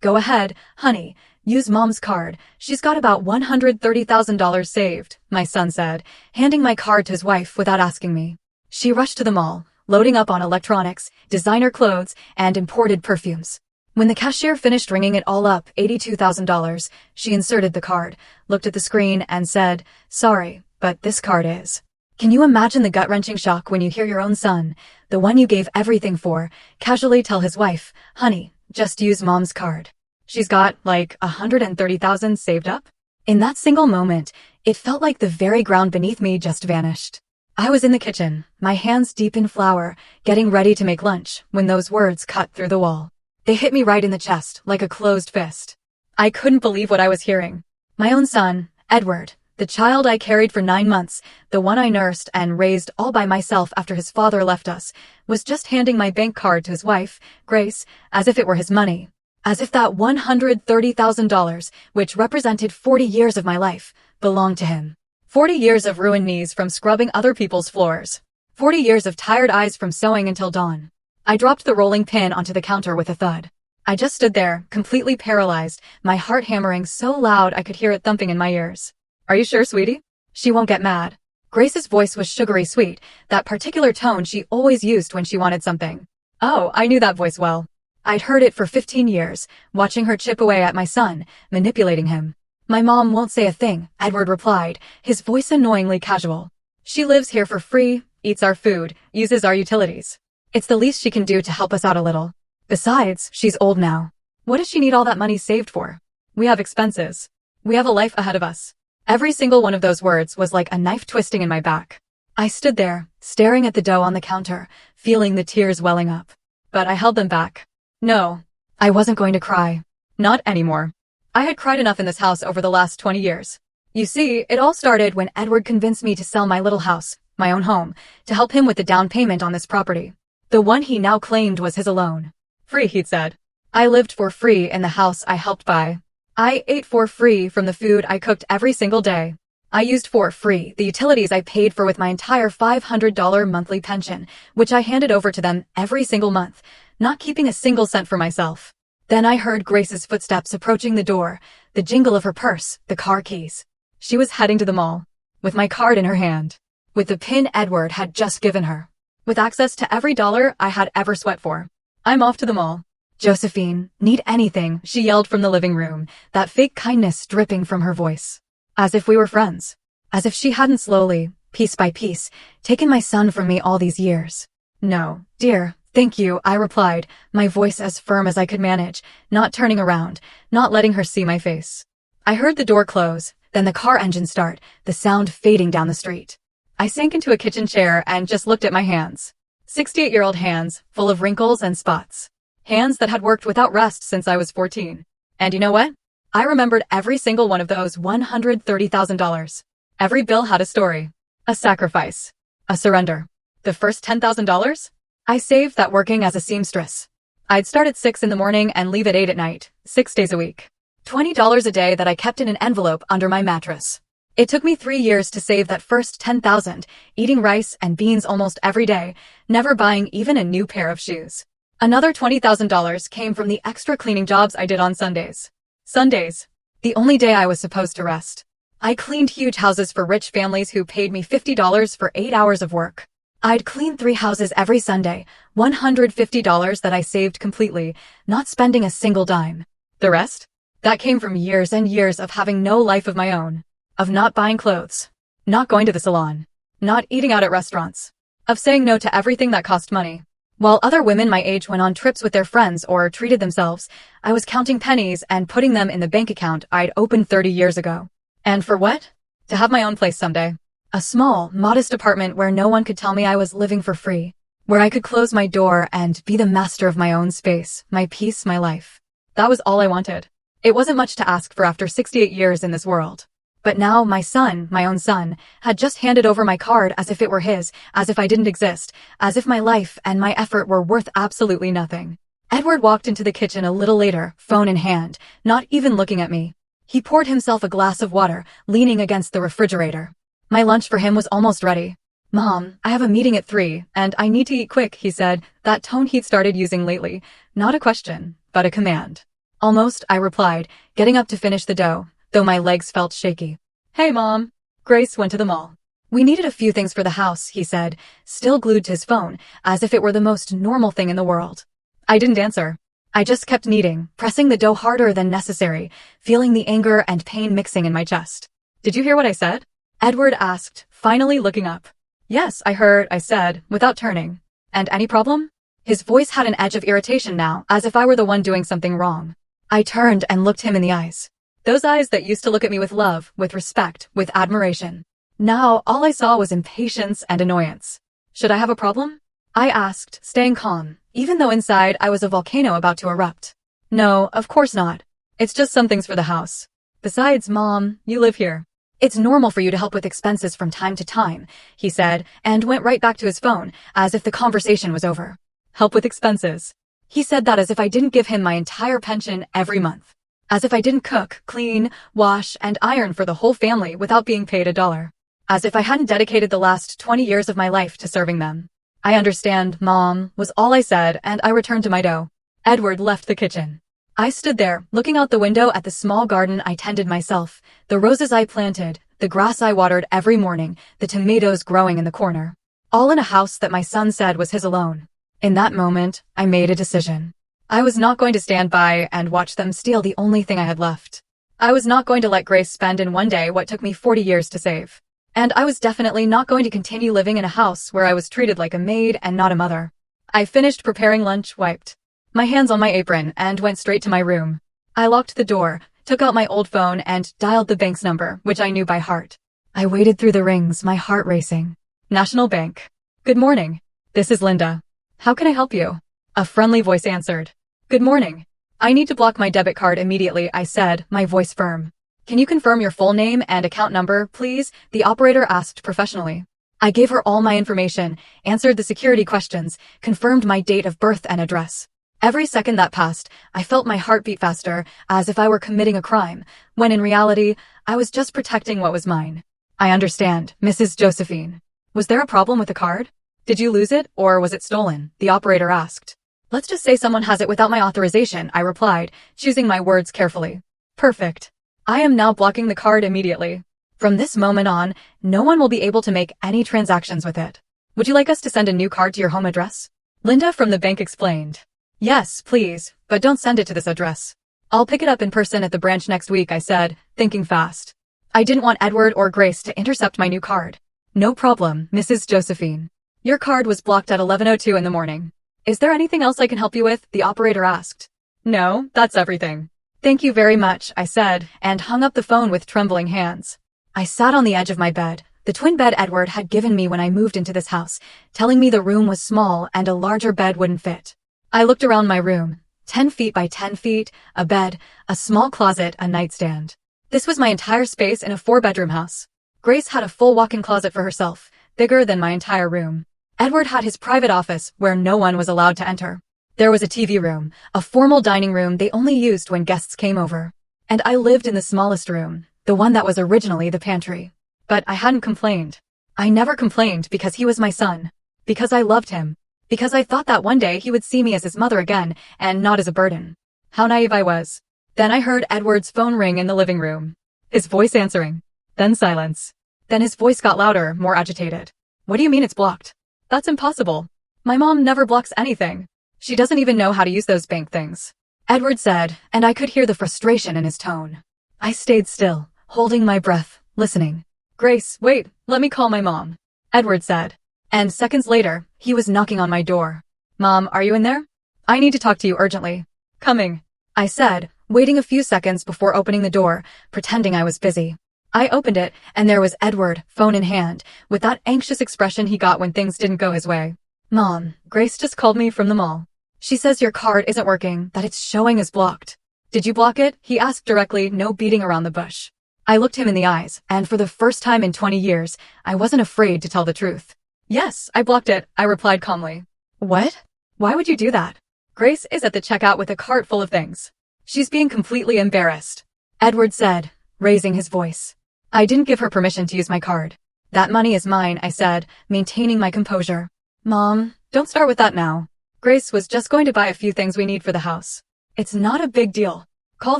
Go ahead, honey. Use mom's card. She's got about $130,000 saved, my son said, handing my card to his wife without asking me. She rushed to the mall, loading up on electronics, designer clothes, and imported perfumes. When the cashier finished ringing it all up, $82,000, she inserted the card, looked at the screen, and said, "Sorry, but this card is." Can you imagine the gut-wrenching shock when you hear your own son, the one you gave everything for, casually tell his wife, "Honey, just use mom's card. She's got, like, 130,000 saved up?" In that single moment, it felt like the very ground beneath me just vanished. I was in the kitchen, my hands deep in flour, getting ready to make lunch, when those words cut through the wall. They hit me right in the chest, like a closed fist. I couldn't believe what I was hearing. My own son, Edward, the child I carried for 9 months, the one I nursed and raised all by myself after his father left us, was just handing my bank card to his wife, Grace, as if it were his money. As if that $130,000, which represented 40 years of my life, belonged to him. 40 years of ruined knees from scrubbing other people's floors. 40 years of tired eyes from sewing until dawn. I dropped the rolling pin onto the counter with a thud. I just stood there, completely paralyzed, my heart hammering so loud I could hear it thumping in my ears. "Are you sure, sweetie? She won't get mad." Grace's voice was sugary sweet, that particular tone she always used when she wanted something. Oh, I knew that voice well. I'd heard it for 15 years, watching her chip away at my son, manipulating him. "My mom won't say a thing," Edward replied, his voice annoyingly casual. "She lives here for free, eats our food, uses our utilities. It's the least she can do to help us out a little. Besides, she's old now. What does she need all that money saved for? We have expenses. We have a life ahead of us." Every single one of those words was like a knife twisting in my back. I stood there, staring at the dough on the counter, feeling the tears welling up. But I held them back. No, I wasn't going to cry. Not anymore. I had cried enough in this house over the last 20 years. You see, it all started when Edward convinced me to sell my little house, my own home, to help him with the down payment on this property. The one he now claimed was his alone. Free, he'd said. I lived for free in the house I helped buy. I ate for free from the food I cooked every single day. I used for free the utilities I paid for with my entire $500 monthly pension, which I handed over to them every single month, not keeping a single cent for myself. Then I heard Grace's footsteps approaching the door, the jingle of her purse, the car keys. She was heading to the mall, with my card in her hand, with the pin Edward had just given her, with access to every dollar I had ever sweat for. "I'm off to the mall. Josephine, need anything?" she yelled from the living room, that fake kindness dripping from her voice. As if we were friends. As if she hadn't slowly, piece by piece, taken my son from me all these years. "No, dear, thank you," I replied, my voice as firm as I could manage, not turning around, not letting her see my face. I heard the door close, then the car engine start, the sound fading down the street. I sank into a kitchen chair and just looked at my hands. 68-year-old hands, full of wrinkles and spots. Hands that had worked without rest since I was 14. And you know what? I remembered every single one of those $130,000. Every bill had a story. A sacrifice. A surrender. The first $10,000? I saved that working as a seamstress. I'd start at 6 in the morning and leave at 8 at night, 6 days a week. $20 a day that I kept in an envelope under my mattress. It took me 3 years to save that first $10,000, eating rice and beans almost every day, never buying even a new pair of shoes. Another $20,000 came from the extra cleaning jobs I did on Sundays. Sundays. The only day I was supposed to rest. I cleaned huge houses for rich families who paid me $50 for 8 hours of work. I'd clean 3 houses every Sunday, $150 that I saved completely, not spending a single dime. The rest? That came from years and years of having no life of my own. Of not buying clothes. Not going to the salon. Not eating out at restaurants. Of saying no to everything that cost money. While other women my age went on trips with their friends or treated themselves, I was counting pennies and putting them in the bank account I'd opened 30 years ago. And for what? To have my own place someday. A small, modest apartment where no one could tell me I was living for free. Where I could close my door and be the master of my own space, my peace, my life. That was all I wanted. It wasn't much to ask for after 68 years in this world. But now my son, my own son, had just handed over my card as if it were his, as if I didn't exist, as if my life and my effort were worth absolutely nothing. Edward walked into the kitchen a little later, phone in hand, not even looking at me. He poured himself a glass of water, leaning against the refrigerator. My lunch for him was almost ready. "Mom, I have a meeting at 3, and I need to eat quick," he said, that tone he'd started using lately, not a question, but a command. Almost, I replied, getting up to finish the dough, though my legs felt shaky. Hey, Mom. Grace went to the mall. We needed a few things for the house, he said, still glued to his phone, as if it were the most normal thing in the world. I didn't answer. I just kept kneading, pressing the dough harder than necessary, feeling the anger and pain mixing in my chest. Did you hear what I said? Edward asked, finally looking up. Yes, I heard, I said, without turning. And any problem? His voice had an edge of irritation now, as if I were the one doing something wrong. I turned and looked him in the eyes. Those eyes that used to look at me with love, with respect, with admiration. Now, all I saw was impatience and annoyance. Should I have a problem? I asked, staying calm, even though inside I was a volcano about to erupt. No, of course not. It's just some things for the house. Besides, Mom, you live here. It's normal for you to help with expenses from time to time, he said, and went right back to his phone, as if the conversation was over. Help with expenses. He said that as if I didn't give him my entire pension every month. As if I didn't cook, clean, wash, and iron for the whole family without being paid $1. As if I hadn't dedicated the last 20 years of my life to serving them. I understand, Mom, was all I said, and I returned to my dough. Edward left the kitchen. I stood there, looking out the window at the small garden I tended myself, the roses I planted, the grass I watered every morning, the tomatoes growing in the corner. All in a house that my son said was his alone. In that moment, I made a decision. I was not going to stand by and watch them steal the only thing I had left. I was not going to let Grace spend in one day what took me 40 years to save. And I was definitely not going to continue living in a house where I was treated like a maid and not a mother. I finished preparing lunch, wiped my hands on my apron, and went straight to my room. I locked the door, took out my old phone, and dialed the bank's number, which I knew by heart. I waited through the rings, my heart racing. National Bank. Good morning. This is Linda. How can I help you? A friendly voice answered. Good morning. I need to block my debit card immediately, I said, my voice firm. Can you confirm your full name and account number, please? The operator asked professionally. I gave her all my information, answered the security questions, confirmed my date of birth and address. Every second that passed, I felt my heart beat faster, as if I were committing a crime, when in reality, I was just protecting what was mine. I understand, Mrs. Josephine. Was there a problem with the card? Did you lose it, or was it stolen? The operator asked. Let's just say someone has it without my authorization, I replied, choosing my words carefully. Perfect. I am now blocking the card immediately. From this moment on, no one will be able to make any transactions with it. Would you like us to send a new card to your home address? Linda from the bank explained. Yes, please, but don't send it to this address. I'll pick it up in person at the branch next week, I said, thinking fast. I didn't want Edward or Grace to intercept my new card. No problem, Mrs. Josephine. Your card was blocked at 11:02 in the morning. Is there anything else I can help you with? The operator asked. No, that's everything. Thank you very much, I said, and hung up the phone with trembling hands. I sat on the edge of my bed, the twin bed Edward had given me when I moved into this house, telling me the room was small and a larger bed wouldn't fit. I looked around my room, 10 feet by 10 feet, a bed, a small closet, a nightstand. This was my entire space in a 4-bedroom house. Grace had a full walk-in closet for herself, bigger than my entire room. Edward had his private office where no one was allowed to enter. There was a TV room, a formal dining room they only used when guests came over. And I lived in the smallest room, the one that was originally the pantry. But I hadn't complained. I never complained because he was my son. Because I loved him. Because I thought that one day he would see me as his mother again, and not as a burden. How naive I was. Then I heard Edward's phone ring in the living room. His voice answering. Then silence. Then his voice got louder, more agitated. What do you mean it's blocked? That's impossible. My mom never blocks anything. She doesn't even know how to use those bank things. Edward said, and I could hear the frustration in his tone. I stayed still, holding my breath, listening. Grace, wait, let me call my mom. Edward said. And seconds later, he was knocking on my door. Mom, are you in there? I need to talk to you urgently. Coming. I said, waiting a few seconds before opening the door, pretending I was busy. I opened it, and there was Edward, phone in hand, with that anxious expression he got when things didn't go his way. Mom, Grace just called me from the mall. She says your card isn't working, that it's showing as blocked. Did you block it? He asked directly, no beating around the bush. I looked him in the eyes, and for the first time in 20 years, I wasn't afraid to tell the truth. Yes, I blocked it, I replied calmly. What? Why would you do that? Grace is at the checkout with a cart full of things. She's being completely embarrassed. Edward said, raising his voice. I didn't give her permission to use my card. That money is mine, I said, maintaining my composure. Mom, don't start with that now. Grace was just going to buy a few things we need for the house. It's not a big deal. Call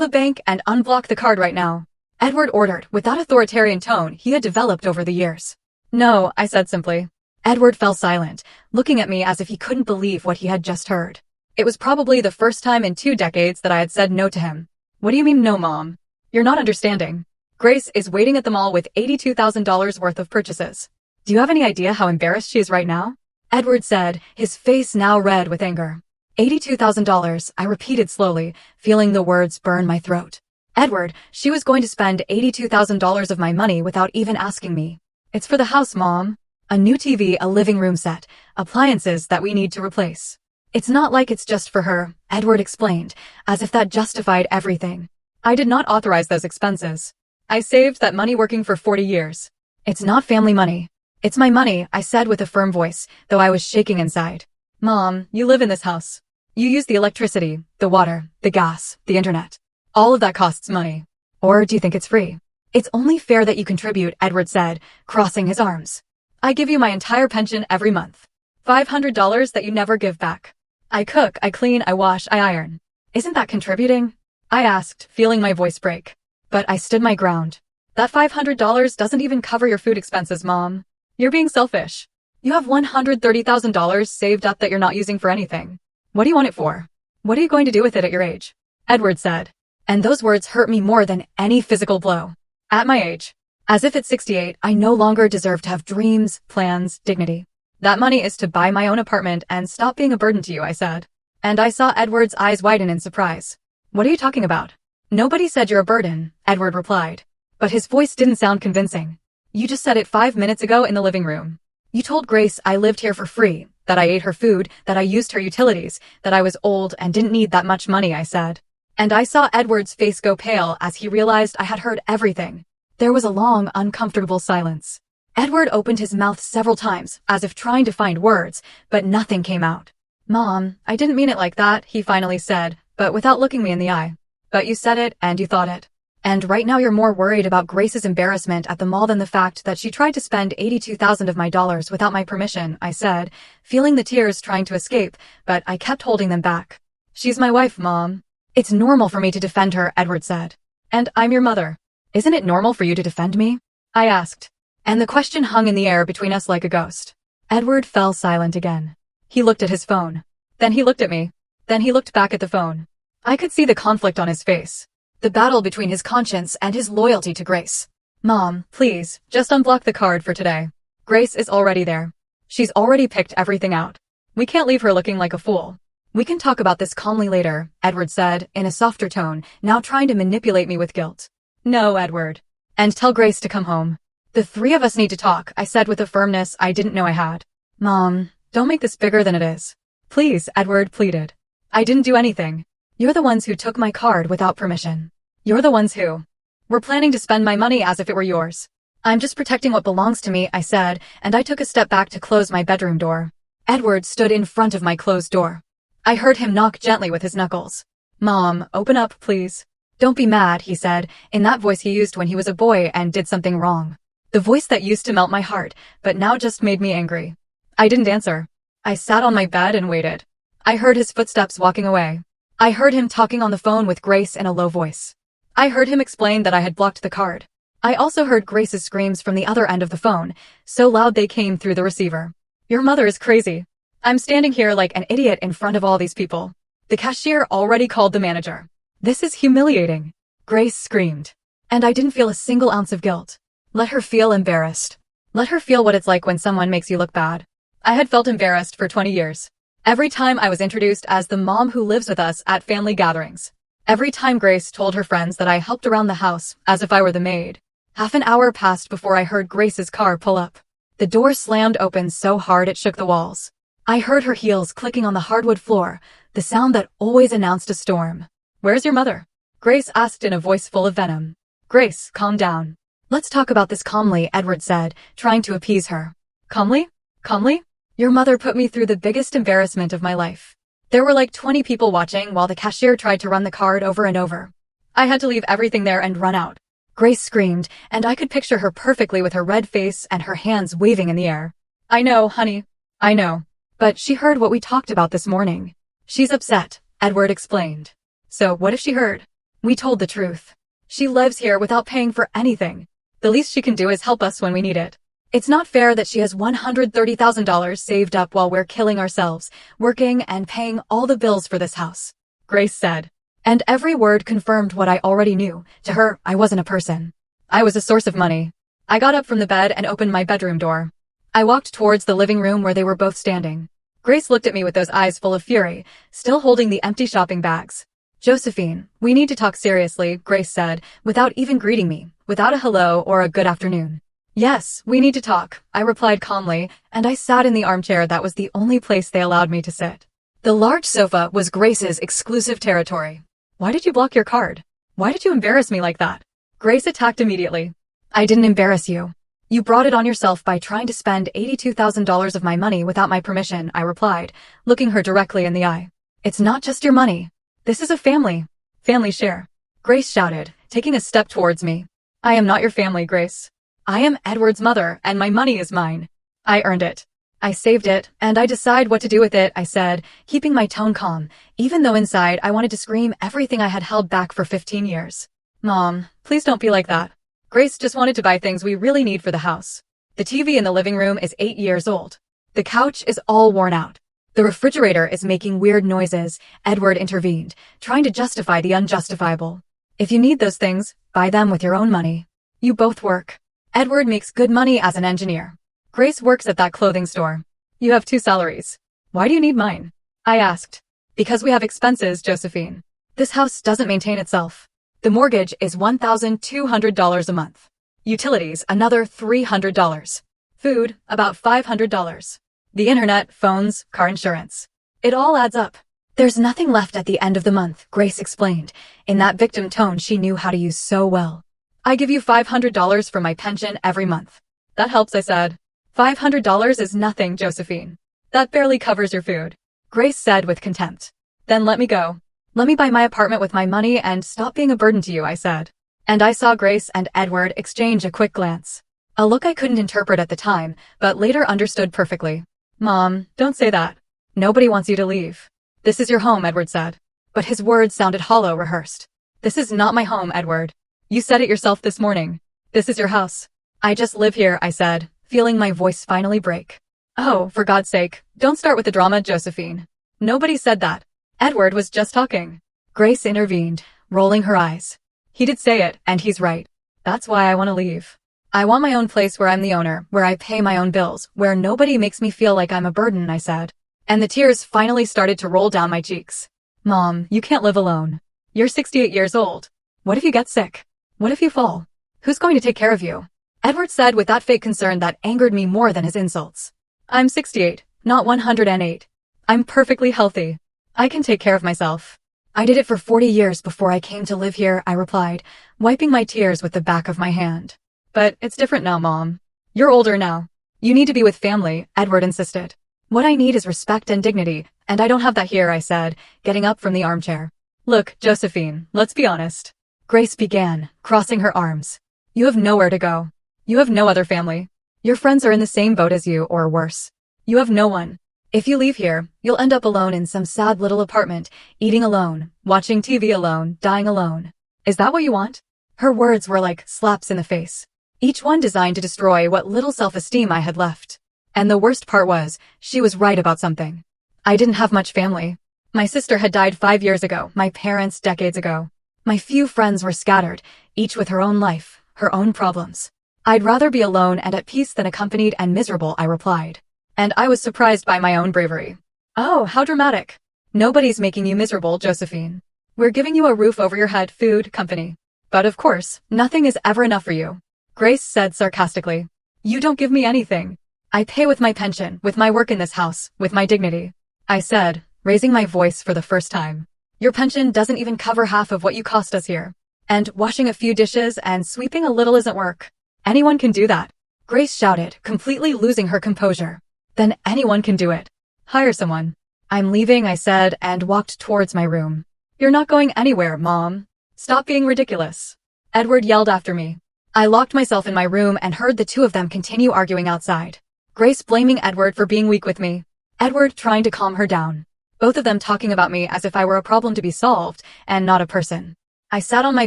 the bank and unblock the card right now, Edward ordered with that authoritarian tone he had developed over the years. No, I said simply. Edward fell silent, looking at me as if he couldn't believe what he had just heard. It was probably the first time in 2 decades that I had said no to him. What do you mean no, Mom? You're not understanding. Grace is waiting at the mall with $82,000 worth of purchases. Do you have any idea how embarrassed she is right now? Edward said, his face now red with anger. $82,000, I repeated slowly, feeling the words burn my throat. Edward, she was going to spend $82,000 of my money without even asking me. It's for the house, Mom. A new TV, a living room set, appliances that we need to replace. It's not like it's just for her, Edward explained, as if that justified everything. I did not authorize those expenses. I saved that money working for 40 years. It's not family money. It's my money, I said with a firm voice, though I was shaking inside. Mom, you live in this house. You use the electricity, the water, the gas, the internet. All of that costs money. Or do you think it's free? It's only fair that you contribute, Edward said, crossing his arms. I give you my entire pension every month. $500 that you never give back. I cook, I clean, I wash, I iron. Isn't that contributing? I asked, feeling my voice break. But I stood my ground. That $500 doesn't even cover your food expenses, Mom. You're being selfish. You have $130,000 saved up that you're not using for anything. What do you want it for? What are you going to do with it at your age? Edward said. And those words hurt me more than any physical blow. At my age. As if at 68, I no longer deserve to have dreams, plans, dignity. That money is to buy my own apartment and stop being a burden to you, I said. And I saw Edward's eyes widen in surprise. What are you talking about? Nobody said you're a burden, Edward replied. But his voice didn't sound convincing. You just said it 5 minutes ago in the living room. You told Grace I lived here for free, that I ate her food, that I used her utilities, that I was old and didn't need that much money, I said. And I saw Edward's face go pale as he realized I had heard everything. There was a long, uncomfortable silence. Edward opened his mouth several times, as if trying to find words, but nothing came out. Mom, I didn't mean it like that, he finally said, but without looking me in the eye. But you said it, and you thought it. And right now you're more worried about Grace's embarrassment at the mall than the fact that she tried to spend $82,000 of my dollars without my permission, I said, feeling the tears trying to escape, but I kept holding them back. She's my wife, Mom. It's normal for me to defend her, Edward said. And I'm your mother. Isn't it normal for you to defend me? I asked. And the question hung in the air between us like a ghost. Edward fell silent again. He looked at his phone. Then he looked at me. Then he looked back at the phone. I could see the conflict on his face. The battle between his conscience and his loyalty to Grace. Mom, please, just unblock the card for today. Grace is already there. She's already picked everything out. We can't leave her looking like a fool. We can talk about this calmly later, Edward said, in a softer tone, now trying to manipulate me with guilt. No, Edward. And tell Grace to come home. The 3 of us need to talk, I said with a firmness I didn't know I had. Mom, don't make this bigger than it is. Please, Edward pleaded. I didn't do anything. You're the ones who took my card without permission. You're the ones who were planning to spend my money as if it were yours. I'm just protecting what belongs to me, I said, and I took a step back to close my bedroom door. Edward stood in front of my closed door. I heard him knock gently with his knuckles. Mom, open up, please. Don't be mad, he said, in that voice he used when he was a boy and did something wrong. The voice that used to melt my heart, but now just made me angry. I didn't answer. I sat on my bed and waited. I heard his footsteps walking away. I heard him talking on the phone with Grace in a low voice. I heard him explain that I had blocked the card. I also heard Grace's screams from the other end of the phone, so loud they came through the receiver. Your mother is crazy. I'm standing here like an idiot in front of all these people. The cashier already called the manager. This is humiliating. Grace screamed. And I didn't feel a single ounce of guilt. Let her feel embarrassed. Let her feel what it's like when someone makes you look bad. I had felt embarrassed for 20 years. Every time I was introduced as the mom who lives with us at family gatherings. Every time Grace told her friends that I helped around the house as if I were the maid. Half an hour passed before I heard Grace's car pull up. The door slammed open so hard it shook the walls. I heard her heels clicking on the hardwood floor, the sound that always announced a storm. Where's your mother? Grace asked in a voice full of venom. Grace, calm down. Let's talk about this calmly, Edward said, trying to appease her. Calmly? Calmly? Your mother put me through the biggest embarrassment of my life. There were like 20 people watching while the cashier tried to run the card over and over. I had to leave everything there and run out. Grace screamed, and I could picture her perfectly with her red face and her hands waving in the air. I know, honey. I know. But she heard what we talked about this morning. She's upset, Edward explained. So what if she heard? We told the truth. She lives here without paying for anything. The least she can do is help us when we need it. It's not fair that she has $130,000 saved up while we're killing ourselves, working and paying all the bills for this house, Grace said. And every word confirmed what I already knew. To her, I wasn't a person. I was a source of money. I got up from the bed and opened my bedroom door. I walked towards the living room where they were both standing. Grace looked at me with those eyes full of fury, still holding the empty shopping bags. Josephine, we need to talk seriously, Grace said, without even greeting me, without a hello or a good afternoon. Yes, we need to talk, I replied calmly, and I sat in the armchair that was the only place they allowed me to sit. The large sofa was Grace's exclusive territory. Why did you block your card? Why did you embarrass me like that? Grace attacked immediately. I didn't embarrass you. You brought it on yourself by trying to spend $82,000 of my money without my permission, I replied, looking her directly in the eye. It's not just your money. This is a family. Family share. Grace shouted, taking a step towards me. I am not your family, Grace. I am Edward's mother, and my money is mine. I earned it. I saved it, and I decide what to do with it, I said, keeping my tone calm, even though inside I wanted to scream everything I had held back for 15 years. Mom, please don't be like that. Grace just wanted to buy things we really need for the house. The TV in the living room is 8 years old. The couch is all worn out. The refrigerator is making weird noises, Edward intervened, trying to justify the unjustifiable. If you need those things, buy them with your own money. You both work. Edward makes good money as an engineer. Grace works at that clothing store. You have 2 salaries. Why do you need mine? I asked. Because we have expenses, Josephine. This house doesn't maintain itself. The mortgage is $1,200 a month. Utilities, another $300. Food, about $500. The internet, phones, car insurance. It all adds up. There's nothing left at the end of the month, Grace explained, in that victim tone she knew how to use so well. I give you $500 for my pension every month. That helps, I said. $500 is nothing, Josephine. That barely covers your food, Grace said with contempt. Then let me go. Let me buy my apartment with my money and stop being a burden to you, I said. And I saw Grace and Edward exchange a quick glance. A look I couldn't interpret at the time, but later understood perfectly. Mom, don't say that. Nobody wants you to leave. This is your home, Edward said. But his words sounded hollow, rehearsed. This is not my home, Edward. You said it yourself this morning. This is your house. I just live here, I said, feeling my voice finally break. Oh, for God's sake, don't start with the drama, Josephine. Nobody said that. Edward was just talking. Grace intervened, rolling her eyes. He did say it, and he's right. That's why I want to leave. I want my own place where I'm the owner, where I pay my own bills, where nobody makes me feel like I'm a burden, I said. And the tears finally started to roll down my cheeks. Mom, you can't live alone. You're 68 years old. What if you get sick? What if you fall? Who's going to take care of you? Edward said with that fake concern that angered me more than his insults. I'm 68, not 108. I'm perfectly healthy. I can take care of myself. I did it for 40 years before I came to live here, I replied, wiping my tears with the back of my hand. But it's different now, Mom. You're older now. You need to be with family, Edward insisted. What I need is respect and dignity, and I don't have that here, I said, getting up from the armchair. Look, Josephine, let's be honest. Grace began, crossing her arms. You have nowhere to go. You have no other family. Your friends are in the same boat as you, or worse. You have no one. If you leave here, you'll end up alone in some sad little apartment, eating alone, watching TV alone, dying alone. Is that what you want? Her words were like slaps in the face, each one designed to destroy what little self-esteem I had left. And the worst part was, she was right about something. I didn't have much family. My sister had died 5 years ago, my parents decades ago. My few friends were scattered, each with her own life, her own problems. I'd rather be alone and at peace than accompanied and miserable, I replied. And I was surprised by my own bravery. Oh, how dramatic. Nobody's making you miserable, Josephine. We're giving you a roof over your head, food, company. But of course, nothing is ever enough for you, Grace said sarcastically. You don't give me anything. I pay with my pension, with my work in this house, with my dignity. I said, raising my voice for the first time. Your pension doesn't even cover half of what you cost us here. And washing a few dishes and sweeping a little isn't work. Anyone can do that, Grace shouted, completely losing her composure. Then anyone can do it. Hire someone. I'm leaving, I said, and walked towards my room. You're not going anywhere, Mom. Stop being ridiculous, Edward yelled after me. I locked myself in my room and heard the two of them continue arguing outside. Grace blaming Edward for being weak with me. Edward trying to calm her down. Both of them talking about me as if I were a problem to be solved and not a person. I sat on my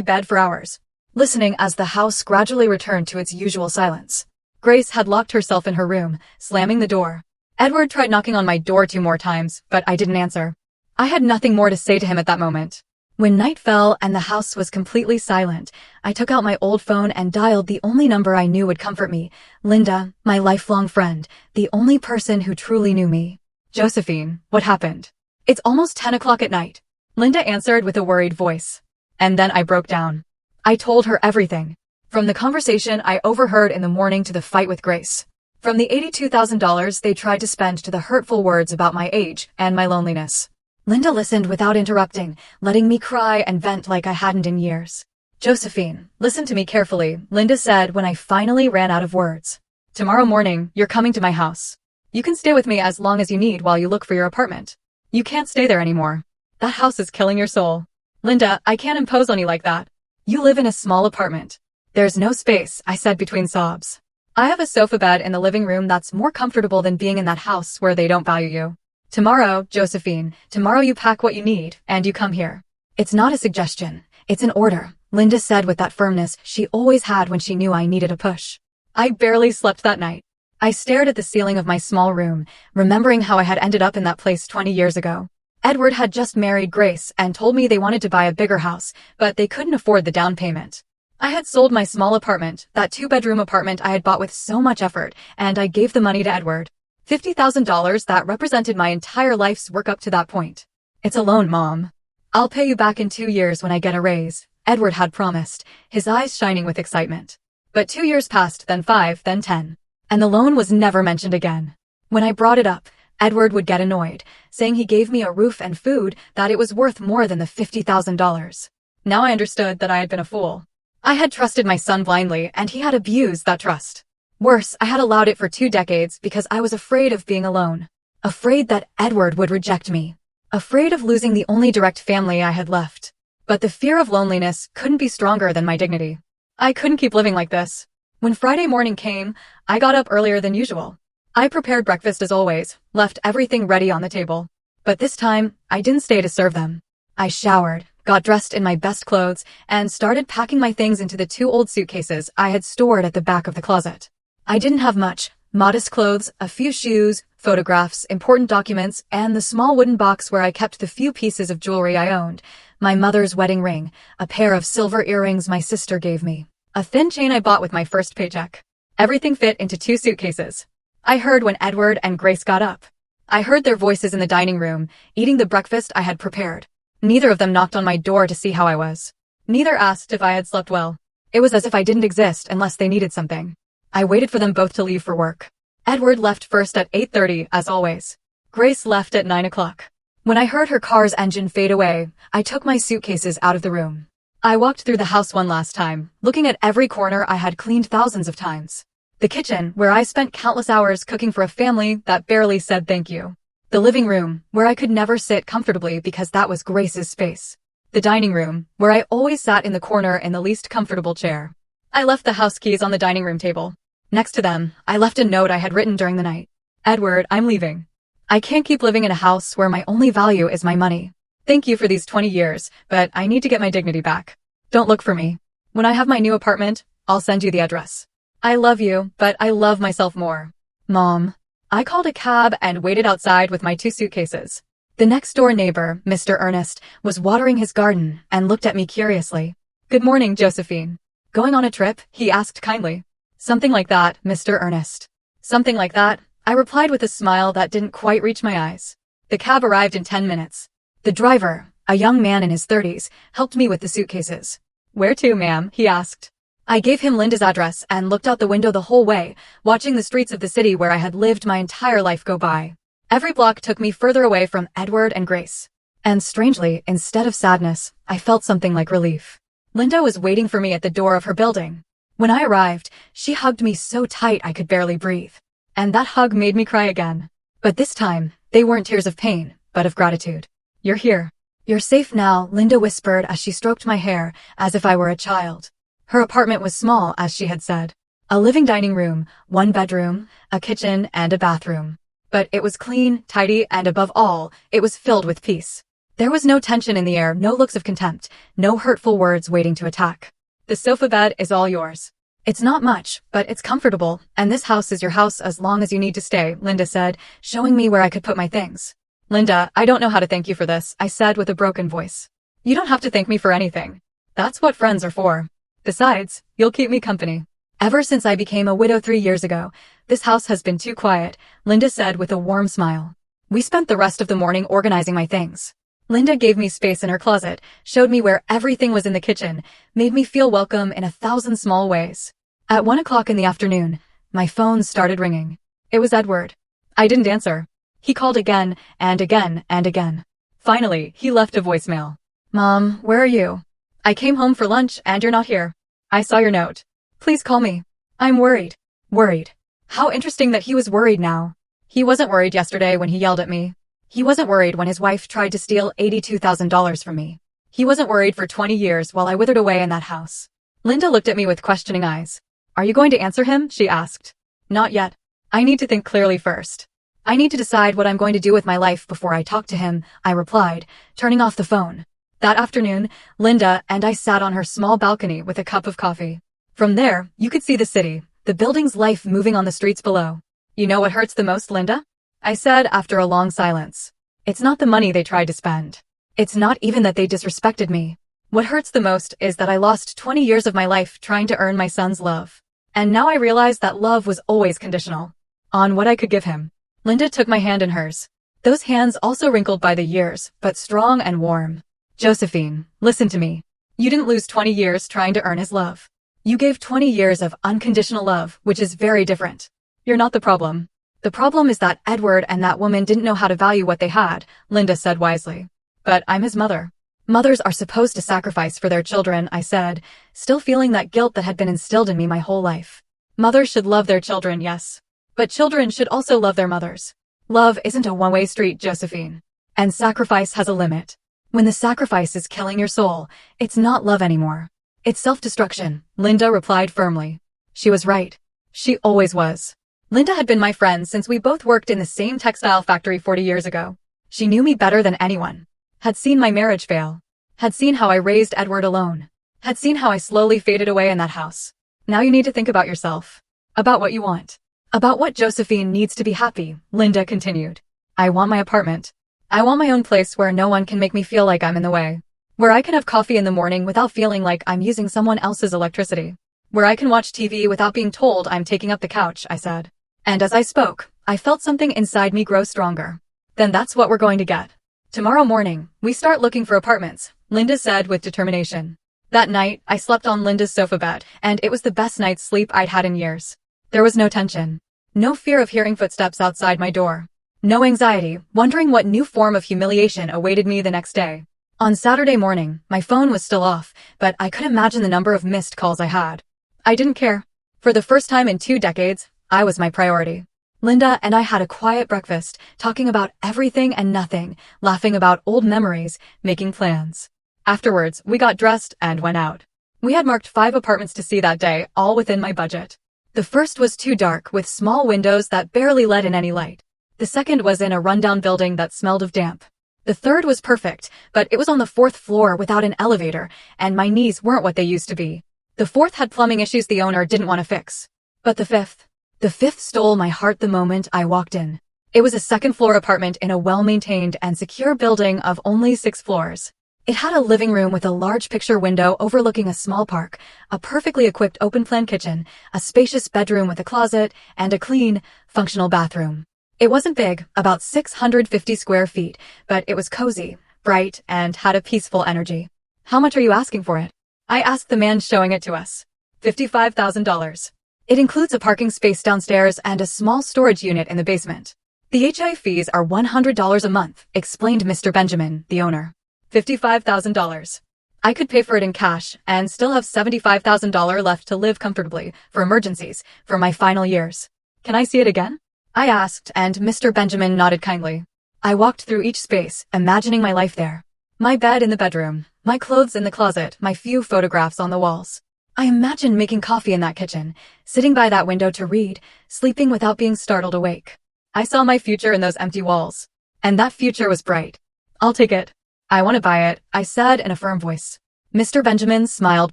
bed for hours, listening as the house gradually returned to its usual silence. Grace had locked herself in her room, slamming the door. Edward tried knocking on my door 2 more times, but I didn't answer. I had nothing more to say to him at that moment. When night fell and the house was completely silent, I took out my old phone and dialed the only number I knew would comfort me. Linda, my lifelong friend, the only person who truly knew me. Josephine, what happened? It's almost 10 o'clock at night. Linda answered with a worried voice. And then I broke down. I told her everything. From the conversation I overheard in the morning to the fight with Grace. From the $82,000 they tried to spend to the hurtful words about my age and my loneliness. Linda listened without interrupting, letting me cry and vent like I hadn't in years. Josephine, listen to me carefully, Linda said when I finally ran out of words. Tomorrow morning, you're coming to my house. You can stay with me as long as you need while you look for your apartment. You can't stay there anymore. That house is killing your soul. Linda, I can't impose on you like that. You live in a small apartment. There's no space, I said between sobs. I have a sofa bed in the living room that's more comfortable than being in that house where they don't value you. Tomorrow, Josephine, tomorrow you pack what you need, and you come here. It's not a suggestion. It's an order, Linda said with that firmness she always had when she knew I needed a push. I barely slept that night. I stared at the ceiling of my small room, remembering how I had ended up in that place 20 years ago. Edward had just married Grace and told me they wanted to buy a bigger house, but they couldn't afford the down payment. I had sold my small apartment, that 2-bedroom apartment I had bought with so much effort, and I gave the money to Edward. $50,000 that represented my entire life's work up to that point. It's a loan, Mom. I'll pay you back in 2 years when I get a raise, Edward had promised, his eyes shining with excitement. But 2 years passed, then 5, then 10. And the loan was never mentioned again. When I brought it up, Edward would get annoyed, saying he gave me a roof and food, that it was worth more than the $50,000. Now I understood that I had been a fool. I had trusted my son blindly, and he had abused that trust. Worse, I had allowed it for 2 decades because I was afraid of being alone. Afraid that Edward would reject me. Afraid of losing the only direct family I had left. But the fear of loneliness couldn't be stronger than my dignity. I couldn't keep living like this. When Friday morning came, I got up earlier than usual. I prepared breakfast as always, left everything ready on the table. But this time, I didn't stay to serve them. I showered, got dressed in my best clothes, and started packing my things into the 2 old suitcases I had stored at the back of the closet. I didn't have much, modest clothes, a few shoes, photographs, important documents, and the small wooden box where I kept the few pieces of jewelry I owned, my mother's wedding ring, a pair of silver earrings my sister gave me, a thin chain I bought with my first paycheck. Everything fit into 2 suitcases. I heard when Edward and Grace got up. I heard their voices in the dining room, eating the breakfast I had prepared. Neither of them knocked on my door to see how I was. Neither asked if I had slept well. It was as if I didn't exist unless they needed something. I waited for them both to leave for work. Edward left first at 8:30, as always. Grace left at 9 o'clock. When I heard her car's engine fade away, I took my suitcases out of the room. I walked through the house one last time, looking at every corner I had cleaned thousands of times. The kitchen, where I spent countless hours cooking for a family that barely said thank you. The living room, where I could never sit comfortably because that was Grace's space. The dining room, where I always sat in the corner in the least comfortable chair. I left the house keys on the dining room table. Next to them, I left a note I had written during the night. Edward, I'm leaving. I can't keep living in a house where my only value is my money. Thank you for these 20 years, but I need to get my dignity back. Don't look for me. When I have my new apartment, I'll send you the address. I love you, but I love myself more. Mom. I called a cab and waited outside with my 2 suitcases. The next-door neighbor, Mr. Ernest, was watering his garden and looked at me curiously. Good morning, Josephine. Going on a trip? He asked kindly. Something like that, Mr. Ernest. Something like that, I replied with a smile that didn't quite reach my eyes. The cab arrived in 10 minutes. The driver, a young man in his 30s, helped me with the suitcases. Where to, ma'am? He asked. I gave him Linda's address and looked out the window the whole way, watching the streets of the city where I had lived my entire life go by. Every block took me further away from Edward and Grace. And strangely, instead of sadness, I felt something like relief. Linda was waiting for me at the door of her building. When I arrived, she hugged me so tight I could barely breathe. And that hug made me cry again. But this time, they weren't tears of pain, but of gratitude. You're here. You're safe now, Linda whispered as she stroked my hair, as if I were a child. Her apartment was small, as she had said. A living dining room, 1 bedroom, a kitchen, and a bathroom. But it was clean, tidy, and above all, it was filled with peace. There was no tension in the air, no looks of contempt, no hurtful words waiting to attack. The sofa bed is all yours. It's not much, but it's comfortable, and this house is your house as long as you need to stay, Linda said, showing me where I could put my things. Linda, I don't know how to thank you for this, I said with a broken voice. You don't have to thank me for anything. That's what friends are for. Besides, you'll keep me company. Ever since I became a widow 3 years ago, this house has been too quiet, Linda said with a warm smile. We spent the rest of the morning organizing my things. Linda gave me space in her closet, showed me where everything was in the kitchen, made me feel welcome in 1,000 small ways. At 1 o'clock in the afternoon, my phone started ringing. It was Edward. I didn't answer. He called again and again and again. Finally, he left a voicemail. Mom, where are you? I came home for lunch and you're not here. I saw your note. Please call me. I'm worried. Worried. How interesting that he was worried now. He wasn't worried yesterday when he yelled at me. He wasn't worried when his wife tried to steal $82,000 from me. He wasn't worried for 20 years while I withered away in that house. Linda looked at me with questioning eyes. Are you going to answer him? She asked. Not yet. I need to think clearly first. I need to decide what I'm going to do with my life before I talk to him, I replied, turning off the phone. That afternoon, Linda and I sat on her small balcony with a cup of coffee. From there, you could see the city, the building's life moving on the streets below. You know what hurts the most, Linda? I said after a long silence. It's not the money they tried to spend. It's not even that they disrespected me. What hurts the most is that I lost 20 years of my life trying to earn my son's love. And now I realize that love was always conditional. On what I could give him. Linda took my hand in hers. Those hands also wrinkled by the years, but strong and warm. Josephine, listen to me. You didn't lose 20 years trying to earn his love. You gave 20 years of unconditional love, which is very different. You're not the problem. The problem is that Edward and that woman didn't know how to value what they had, Linda said wisely. But I'm his mother. Mothers are supposed to sacrifice for their children, I said, still feeling that guilt that had been instilled in me my whole life. Mothers should love their children, yes. But children should also love their mothers. Love isn't a one-way street, Josephine. And sacrifice has a limit. When the sacrifice is killing your soul, it's not love anymore. It's self-destruction, Linda replied firmly. She was right. She always was. Linda had been my friend since we both worked in the same textile factory 40 years ago. She knew me better than anyone. Had seen my marriage fail. Had seen how I raised Edward alone. Had seen how I slowly faded away in that house. Now you need to think about yourself. About what you want. About what Josephine needs to be happy, Linda continued. I want my apartment. I want my own place where no one can make me feel like I'm in the way. Where I can have coffee in the morning without feeling like I'm using someone else's electricity. Where I can watch TV without being told I'm taking up the couch, I said. And as I spoke, I felt something inside me grow stronger. Then that's what we're going to get. Tomorrow morning, we start looking for apartments, Linda said with determination. That night, I slept on Linda's sofa bed, and it was the best night's sleep I'd had in years. There was no tension. No fear of hearing footsteps outside my door. No anxiety, wondering what new form of humiliation awaited me the next day. On Saturday morning, my phone was still off, but I could imagine the number of missed calls I had. I didn't care. For the first time in 2 decades, I was my priority. Linda and I had a quiet breakfast, talking about everything and nothing, laughing about old memories, making plans. Afterwards, we got dressed and went out. We had marked 5 apartments to see that day, all within my budget. The first was too dark, with small windows that barely let in any light. The second was in a rundown building that smelled of damp. The third was perfect, but it was on the 4th floor without an elevator, and my knees weren't what they used to be. The 4th had plumbing issues the owner didn't want to fix. But the 5th stole my heart the moment I walked in. It was a 2nd-floor apartment in a well-maintained and secure building of only 6 floors. It had a living room with a large picture window overlooking a small park, a perfectly equipped open-plan kitchen, a spacious bedroom with a closet, and a clean, functional bathroom. It wasn't big, about 650 square feet, but it was cozy, bright, and had a peaceful energy. How much are you asking for it? I asked the man showing it to us. $55,000. It includes a parking space downstairs and a small storage unit in the basement. The HI fees are $100 a month, explained Mr. Benjamin, the owner. $55,000. I could pay for it in cash and still have $75,000 left to live comfortably, for emergencies, for my final years. Can I see it again? I asked, and Mr. Benjamin nodded kindly. I walked through each space, imagining my life there. My bed in the bedroom, my clothes in the closet, my few photographs on the walls. I imagined making coffee in that kitchen, sitting by that window to read, sleeping without being startled awake. I saw my future in those empty walls. And that future was bright. I'll take it. I want to buy it, I said in a firm voice. Mr. Benjamin smiled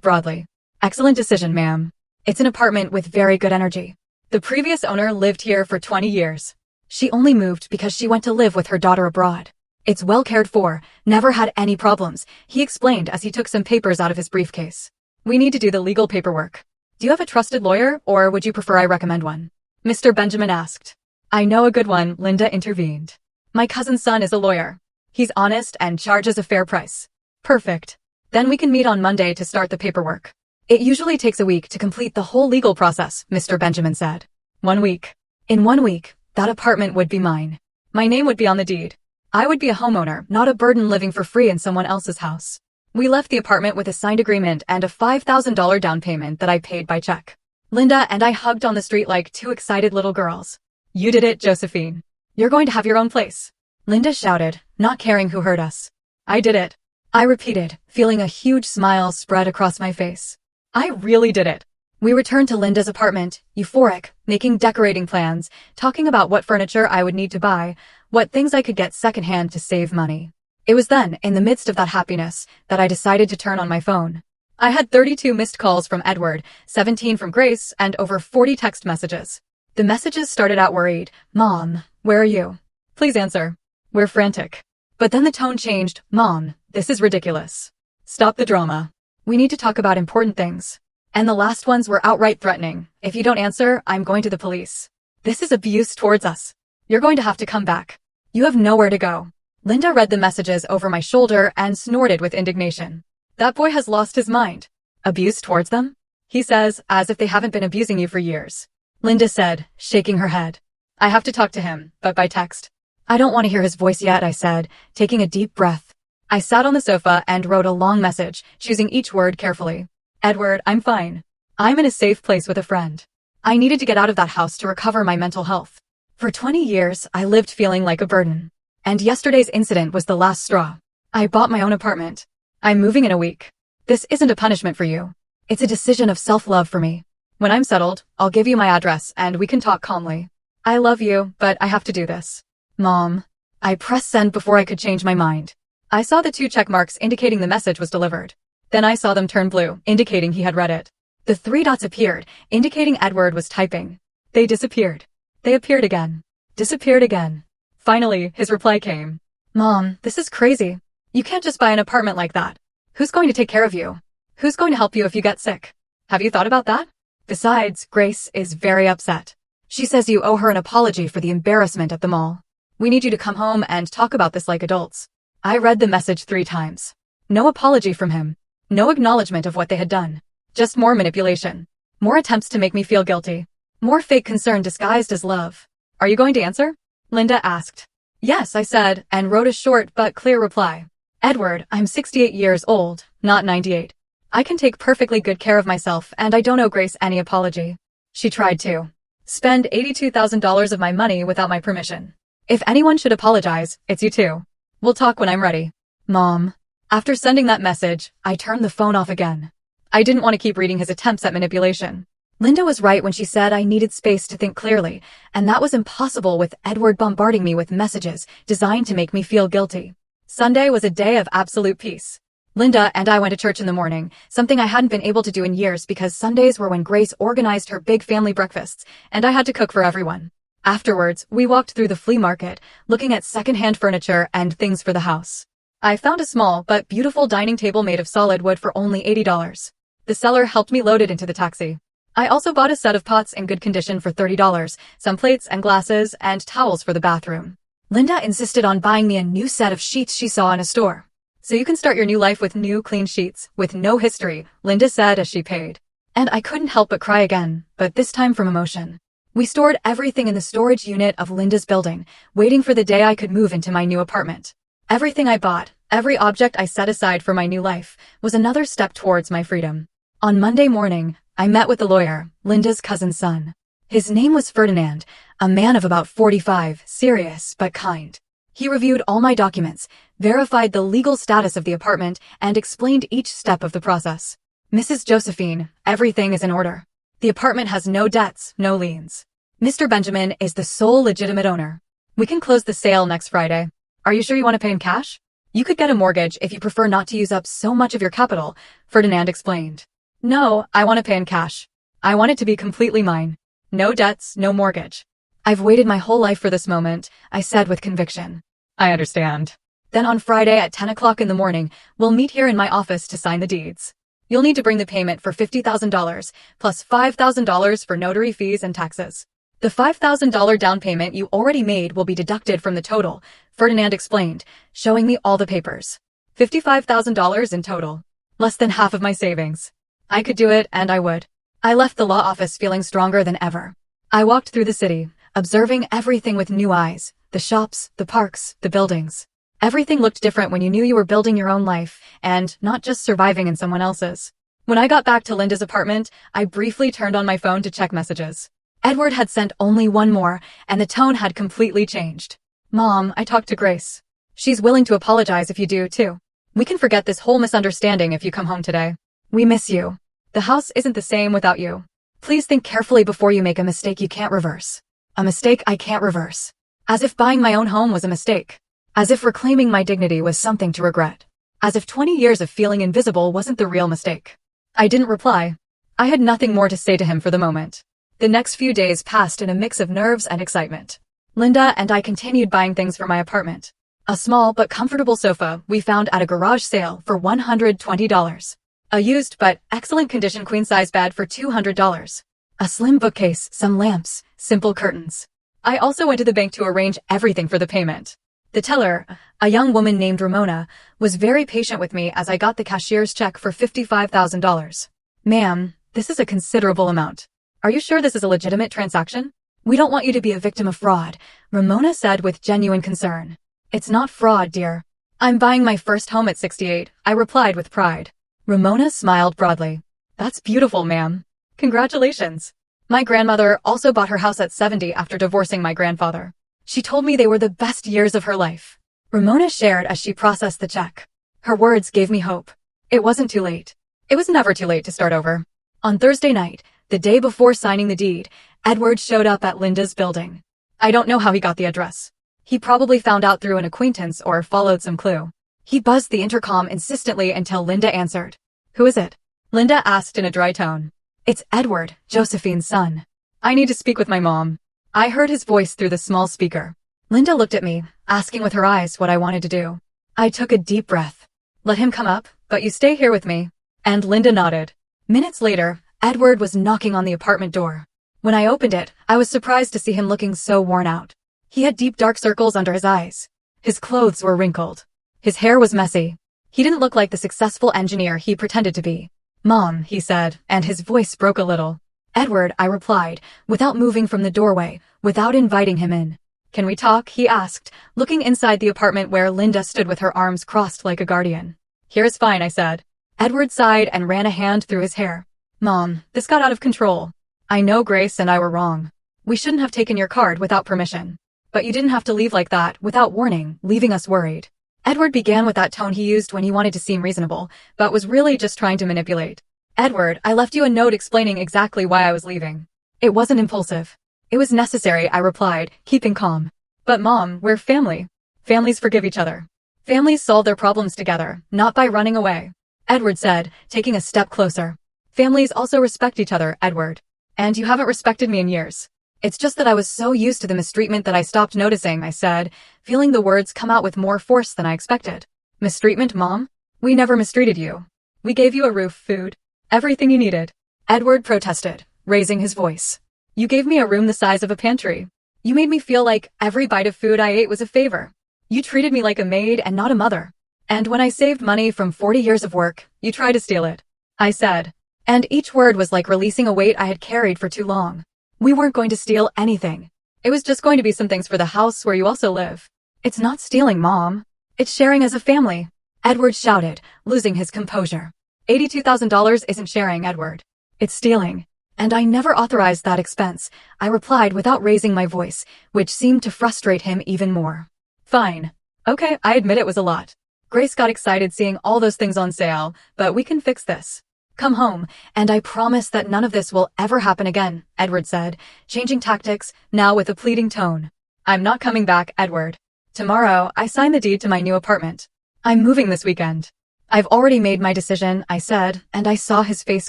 broadly. Excellent decision, ma'am. It's an apartment with very good energy. The previous owner lived here for 20 years. She only moved because she went to live with her daughter abroad. It's well cared for, never had any problems, he explained as he took some papers out of his briefcase. We need to do the legal paperwork. Do you have a trusted lawyer, or would you prefer I recommend one? Mr. Benjamin asked. I know a good one, Linda intervened. My cousin's son is a lawyer. He's honest and charges a fair price. Perfect. Then we can meet on Monday to start the paperwork. It usually takes a week to complete the whole legal process, Mr. Benjamin said. 1 week. In 1 week, that apartment would be mine. My name would be on the deed. I would be a homeowner, not a burden living for free in someone else's house. We left the apartment with a signed agreement and a $5,000 down payment that I paid by check. Linda and I hugged on the street like two excited little girls. You did it, Josephine. You're going to have your own place. Linda shouted, not caring who heard us. I did it. I repeated, feeling a huge smile spread across my face. I really did it. We returned to Linda's apartment, euphoric, making decorating plans, talking about what furniture I would need to buy, what things I could get secondhand to save money. It was then, in the midst of that happiness, that I decided to turn on my phone. I had 32 missed calls from Edward, 17 from Grace, and over 40 text messages. The messages started out worried. Mom, where are you? Please answer. We're frantic. But then the tone changed. Mom, this is ridiculous. Stop the drama. We need to talk about important things. And the last ones were outright threatening. If you don't answer, I'm going to the police. This is abuse towards us. You're going to have to come back. You have nowhere to go. Linda read the messages over my shoulder and snorted with indignation. That boy has lost his mind. Abuse towards them? He says, as if they haven't been abusing you for years. Linda said, shaking her head. I have to talk to him, but by text. I don't want to hear his voice yet, I said, taking a deep breath. I sat on the sofa and wrote a long message, choosing each word carefully. Edward, I'm fine. I'm in a safe place with a friend. I needed to get out of that house to recover my mental health. For 20 years, I lived feeling like a burden. And yesterday's incident was the last straw. I bought my own apartment. I'm moving in a week. This isn't a punishment for you. It's a decision of self-love for me. When I'm settled, I'll give you my address and we can talk calmly. I love you, but I have to do this. Mom. I pressed send before I could change my mind. I saw the 2 check marks indicating the message was delivered. Then I saw them turn blue, indicating he had read it. The 3 dots appeared, indicating Edward was typing. They disappeared. They appeared again. Disappeared again. Finally, his reply came. Mom, this is crazy. You can't just buy an apartment like that. Who's going to take care of you? Who's going to help you if you get sick? Have you thought about that? Besides, Grace is very upset. She says you owe her an apology for the embarrassment at the mall. We need you to come home and talk about this like adults. I read the message 3 times. No apology from him. No acknowledgement of what they had done. Just more manipulation. More attempts to make me feel guilty. More fake concern disguised as love. Are you going to answer? Linda asked. Yes, I said, and wrote a short but clear reply. Edward, I'm 68 years old, not 98. I can take perfectly good care of myself and I don't owe Grace any apology. She tried to spend $82,000 of my money without my permission. If anyone should apologize, it's you two. We'll talk when I'm ready. Mom. After sending that message, I turned the phone off again. I didn't want to keep reading his attempts at manipulation. Linda was right when she said I needed space to think clearly, and that was impossible with Edward bombarding me with messages designed to make me feel guilty. Sunday was a day of absolute peace. Linda and I went to church in the morning, something I hadn't been able to do in years because Sundays were when Grace organized her big family breakfasts, and I had to cook for everyone. Afterwards, we walked through the flea market, looking at secondhand furniture and things for the house. I found a small but beautiful dining table made of solid wood for only $80. The seller helped me load it into the taxi. I also bought a set of pots in good condition for $30, some plates and glasses, and towels for the bathroom. Linda insisted on buying me a new set of sheets she saw in a store. So you can start your new life with new clean sheets, with no history, Linda said as she paid. And I couldn't help but cry again, but this time from emotion. We stored everything in the storage unit of Linda's building, waiting for the day I could move into my new apartment. Everything I bought, every object I set aside for my new life, was another step towards my freedom. On Monday morning, I met with the lawyer, Linda's cousin's son. His name was Ferdinand, a man of about 45, serious but kind. He reviewed all my documents, verified the legal status of the apartment, and explained each step of the process. Mrs. Josephine, everything is in order. The apartment has no debts, no liens. Mr. Benjamin is the sole legitimate owner. We can close the sale next Friday. Are you sure you want to pay in cash? You could get a mortgage if you prefer not to use up so much of your capital, Ferdinand explained. No, I want to pay in cash. I want it to be completely mine. No debts, no mortgage. I've waited my whole life for this moment, I said with conviction. I understand. Then on Friday at 10 o'clock in the morning, we'll meet here in my office to sign the deeds. You'll need to bring the payment for $50,000, plus $5,000 for notary fees and taxes. The $5,000 down payment you already made will be deducted from the total, Ferdinand explained, showing me all the papers. $55,000 in total. Less than half of my savings. I could do it, and I would. I left the law office feeling stronger than ever. I walked through the city, observing everything with new eyes, the shops, the parks, the buildings. Everything looked different when you knew you were building your own life, and not just surviving in someone else's. When I got back to Linda's apartment, I briefly turned on my phone to check messages. Edward had sent only one more, and the tone had completely changed. Mom, I talked to Grace. She's willing to apologize if you do, too. We can forget this whole misunderstanding if you come home today. We miss you. The house isn't the same without you. Please think carefully before you make a mistake you can't reverse. A mistake I can't reverse. As if buying my own home was a mistake. As if reclaiming my dignity was something to regret. As if 20 years of feeling invisible wasn't the real mistake. I didn't reply. I had nothing more to say to him for the moment. The next few days passed in a mix of nerves and excitement. Linda and I continued buying things for my apartment. A small but comfortable sofa we found at a garage sale for $120. A used but excellent condition queen-size bed for $200. A slim bookcase, some lamps, simple curtains. I also went to the bank to arrange everything for the payment. The teller, a young woman named Ramona, was very patient with me as I got the cashier's check for $55,000. Ma'am, this is a considerable amount. Are you sure this is a legitimate transaction? We don't want you to be a victim of fraud, Ramona said with genuine concern. It's not fraud, dear. I'm buying my first home at 68, I replied with pride. Ramona smiled broadly. That's beautiful, ma'am. Congratulations. My grandmother also bought her house at 70 after divorcing my grandfather. She told me they were the best years of her life. Ramona shared as she processed the check. Her words gave me hope. It wasn't too late. It was never too late to start over. On Thursday night, the day before signing the deed, Edward showed up at Linda's building. I don't know how he got the address. He probably found out through an acquaintance or followed some clue. He buzzed the intercom insistently until Linda answered. Who is it? Linda asked in a dry tone. It's Edward, Josephine's son. I need to speak with my mom. I heard his voice through the small speaker. Linda looked at me, asking with her eyes what I wanted to do. I took a deep breath. Let him come up, but you stay here with me. And Linda nodded. Minutes later, Edward was knocking on the apartment door. When I opened it, I was surprised to see him looking so worn out. He had deep dark circles under his eyes. His clothes were wrinkled. His hair was messy. He didn't look like the successful engineer he pretended to be. Mom, he said, and his voice broke a little. Edward, I replied, without moving from the doorway, without inviting him in. Can we talk? He asked, looking inside the apartment where Linda stood with her arms crossed like a guardian. Here's fine, I said. Edward sighed and ran a hand through his hair. Mom, this got out of control. I know Grace and I were wrong. We shouldn't have taken your card without permission. But you didn't have to leave like that, without warning, leaving us worried. Edward began with that tone he used when he wanted to seem reasonable, but was really just trying to manipulate. Edward, I left you a note explaining exactly why I was leaving. It wasn't impulsive. It was necessary, I replied, keeping calm. But Mom, we're family. Families forgive each other. Families solve their problems together, not by running away. Edward said, taking a step closer. Families also respect each other, Edward. And you haven't respected me in years. It's just that I was so used to the mistreatment that I stopped noticing, I said, feeling the words come out with more force than I expected. Mistreatment, Mom? We never mistreated you. We gave you a roof, food, everything you needed. Edward protested, raising his voice. You gave me a room the size of a pantry. You made me feel like every bite of food I ate was a favor. You treated me like a maid and not a mother. And when I saved money from 40 years of work, you tried to steal it. I said. And each word was like releasing a weight I had carried for too long. We weren't going to steal anything. It was just going to be some things for the house where you also live. It's not stealing, Mom. It's sharing as a family. Edward shouted, losing his composure. $82,000 isn't sharing, Edward. It's stealing. And I never authorized that expense, I replied without raising my voice, which seemed to frustrate him even more. Fine. Okay, I admit it was a lot. Grace got excited seeing all those things on sale, but we can fix this. Come home, and I promise that none of this will ever happen again, Edward said, changing tactics, now with a pleading tone. I'm not coming back, Edward. Tomorrow, I sign the deed to my new apartment. I'm moving this weekend. I've already made my decision, I said, and I saw his face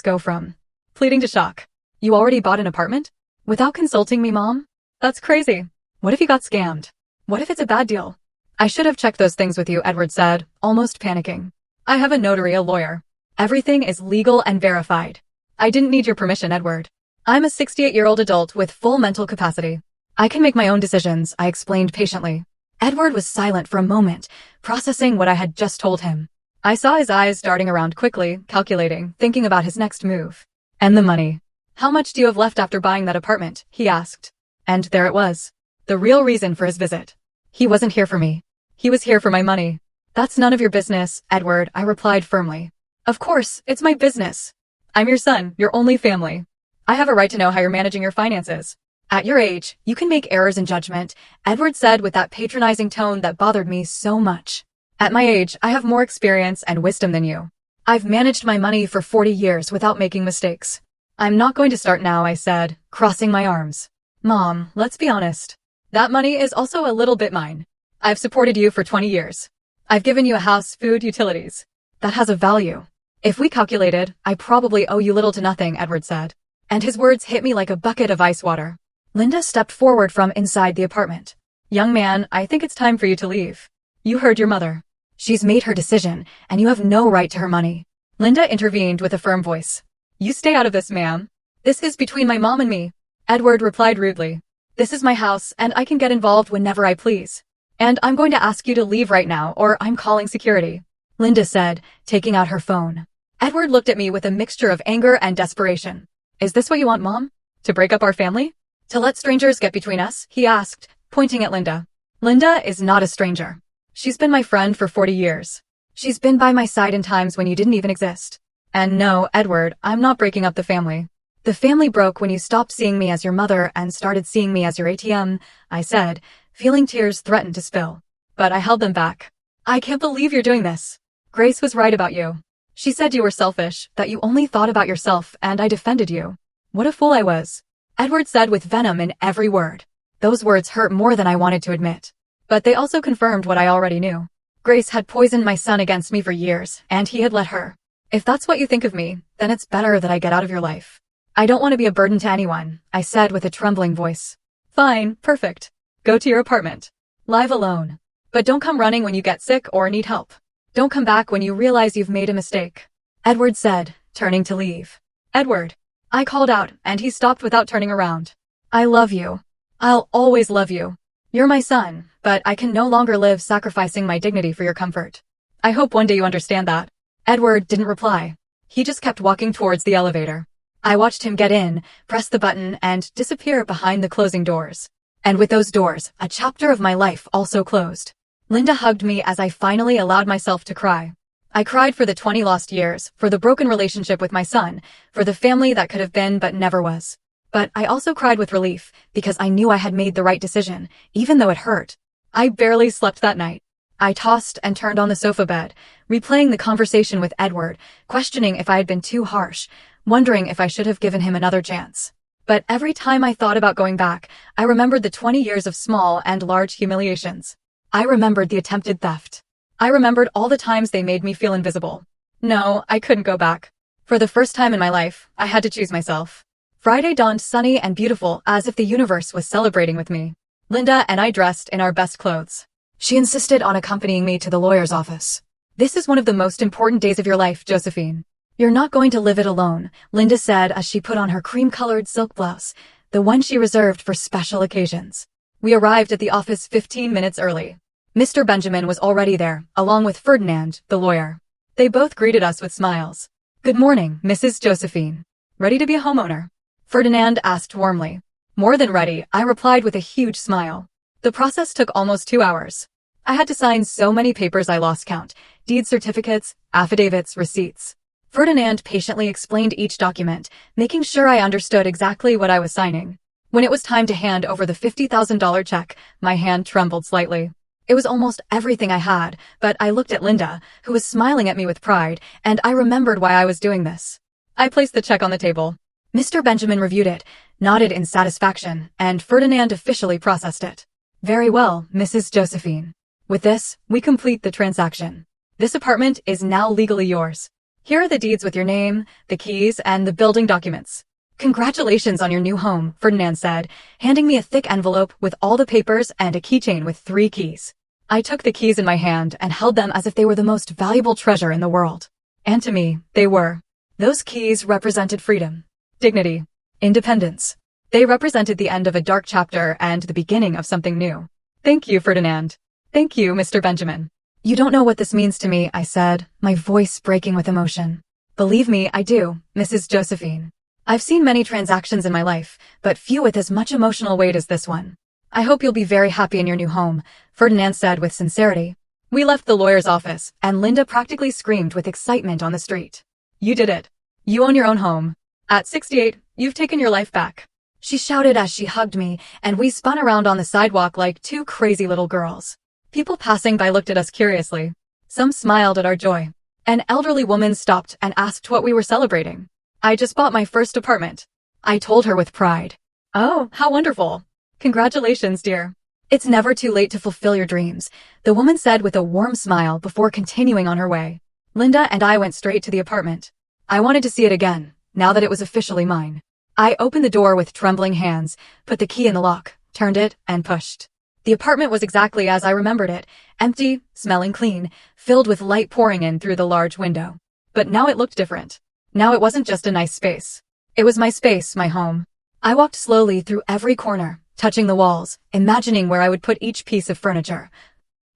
go from pleading to shock. You already bought an apartment? Without consulting me, Mom? That's crazy. What if you got scammed? What if it's a bad deal? I should have checked those things with you, Edward said, almost panicking. I have a notary, a lawyer. Everything is legal and verified. I didn't need your permission, Edward. I'm a 68-year-old adult with full mental capacity. I can make my own decisions, I explained patiently. Edward was silent for a moment, processing what I had just told him. I saw his eyes darting around quickly, calculating, thinking about his next move. And the money. How much do you have left after buying that apartment? He asked. And there it was. The real reason for his visit. He wasn't here for me. He was here for my money. That's none of your business, Edward, I replied firmly. Of course, it's my business. I'm your son, your only family. I have a right to know how you're managing your finances. At your age, you can make errors in judgment, Edward said with that patronizing tone that bothered me so much. At my age, I have more experience and wisdom than you. I've managed my money for 40 years without making mistakes. I'm not going to start now, I said, crossing my arms. Mom, let's be honest. That money is also a little bit mine. I've supported you for 20 years. I've given you a house, food, utilities. That has a value. If we calculated, I probably owe you little to nothing, Edward said. And his words hit me like a bucket of ice water. Linda stepped forward from inside the apartment. Young man, I think it's time for you to leave. You heard your mother. She's made her decision, and you have no right to her money. Linda intervened with a firm voice. You stay out of this, ma'am. This is between my mom and me. Edward replied rudely. This is my house, and I can get involved whenever I please. And I'm going to ask you to leave right now, or I'm calling security. Linda said, taking out her phone. Edward looked at me with a mixture of anger and desperation. Is this what you want, Mom? To break up our family? To let strangers get between us? He asked, pointing at Linda. Linda is not a stranger. She's been my friend for 40 years. She's been by my side in times when you didn't even exist. And no, Edward, I'm not breaking up the family. The family broke when you stopped seeing me as your mother and started seeing me as your ATM, I said, feeling tears threaten to spill. But I held them back. I can't believe you're doing this. Grace was right about you. She said you were selfish, that you only thought about yourself, and I defended you. What a fool I was. Edward said with venom in every word. Those words hurt more than I wanted to admit. But they also confirmed what I already knew. Grace had poisoned my son against me for years, and he had let her. If that's what you think of me, then it's better that I get out of your life. I don't want to be a burden to anyone, I said with a trembling voice. Fine, perfect. Go to your apartment. Live alone. But don't come running when you get sick or need help. Don't come back when you realize you've made a mistake. Edward said, turning to leave. Edward. I called out, and he stopped without turning around. I love you. I'll always love you. You're my son, but I can no longer live sacrificing my dignity for your comfort. I hope one day you understand that. Edward didn't reply. He just kept walking towards the elevator. I watched him get in, press the button, and disappear behind the closing doors. And with those doors, a chapter of my life also closed. Linda hugged me as I finally allowed myself to cry. I cried for the 20 lost years, for the broken relationship with my son, for the family that could have been but never was. But I also cried with relief, because I knew I had made the right decision, even though it hurt. I barely slept that night. I tossed and turned on the sofa bed, replaying the conversation with Edward, questioning if I had been too harsh, wondering if I should have given him another chance. But every time I thought about going back, I remembered the 20 years of small and large humiliations. I remembered the attempted theft. I remembered all the times they made me feel invisible. No, I couldn't go back. For the first time in my life, I had to choose myself. Friday dawned sunny and beautiful, as if the universe was celebrating with me. Linda and I dressed in our best clothes. She insisted on accompanying me to the lawyer's office. This is one of the most important days of your life, Josephine. You're not going to live it alone, Linda said as she put on her cream-colored silk blouse, the one she reserved for special occasions. We arrived at the office 15 minutes early. Mr. Benjamin was already there, along with Ferdinand, the lawyer. They both greeted us with smiles. Good morning, Mrs. Josephine. Ready to be a homeowner? Ferdinand asked warmly. More than ready, I replied with a huge smile. The process took almost 2 hours. I had to sign so many papers I lost count, deed certificates, affidavits, receipts. Ferdinand patiently explained each document, making sure I understood exactly what I was signing. When it was time to hand over the $50,000 check, my hand trembled slightly. It was almost everything I had, but I looked at Linda, who was smiling at me with pride, and I remembered why I was doing this. I placed the check on the table. Mr. Benjamin reviewed it, nodded in satisfaction, and Ferdinand officially processed it. Very well, Mrs. Josephine. With this, we complete the transaction. This apartment is now legally yours. Here are the deeds with your name, the keys, and the building documents. Congratulations on your new home, Ferdinand said, handing me a thick envelope with all the papers and a keychain with 3 keys. I took the keys in my hand and held them as if they were the most valuable treasure in the world. And to me, they were. Those keys represented freedom, dignity, independence. They represented the end of a dark chapter and the beginning of something new. Thank you, Ferdinand. Thank you, Mr. Benjamin. You don't know what this means to me, I said, my voice breaking with emotion. Believe me, I do, Mrs. Josephine. I've seen many transactions in my life, but few with as much emotional weight as this one. I hope you'll be very happy in your new home, Ferdinand said with sincerity. We left the lawyer's office, and Linda practically screamed with excitement on the street. You did it. You own your own home. At 68, you've taken your life back. She shouted as she hugged me, and we spun around on the sidewalk like 2 crazy little girls. People passing by looked at us curiously. Some smiled at our joy. An elderly woman stopped and asked what we were celebrating. I just bought my first apartment. I told her with pride. Oh, how wonderful. Congratulations, dear. It's never too late to fulfill your dreams, the woman said with a warm smile before continuing on her way. Linda and I went straight to the apartment. I wanted to see it again, now that it was officially mine. I opened the door with trembling hands, put the key in the lock, turned it, and pushed. The apartment was exactly as I remembered it, empty, smelling clean, filled with light pouring in through the large window. But now it looked different. Now it wasn't just a nice space. It was my space, my home. I walked slowly through every corner, touching the walls, imagining where I would put each piece of furniture.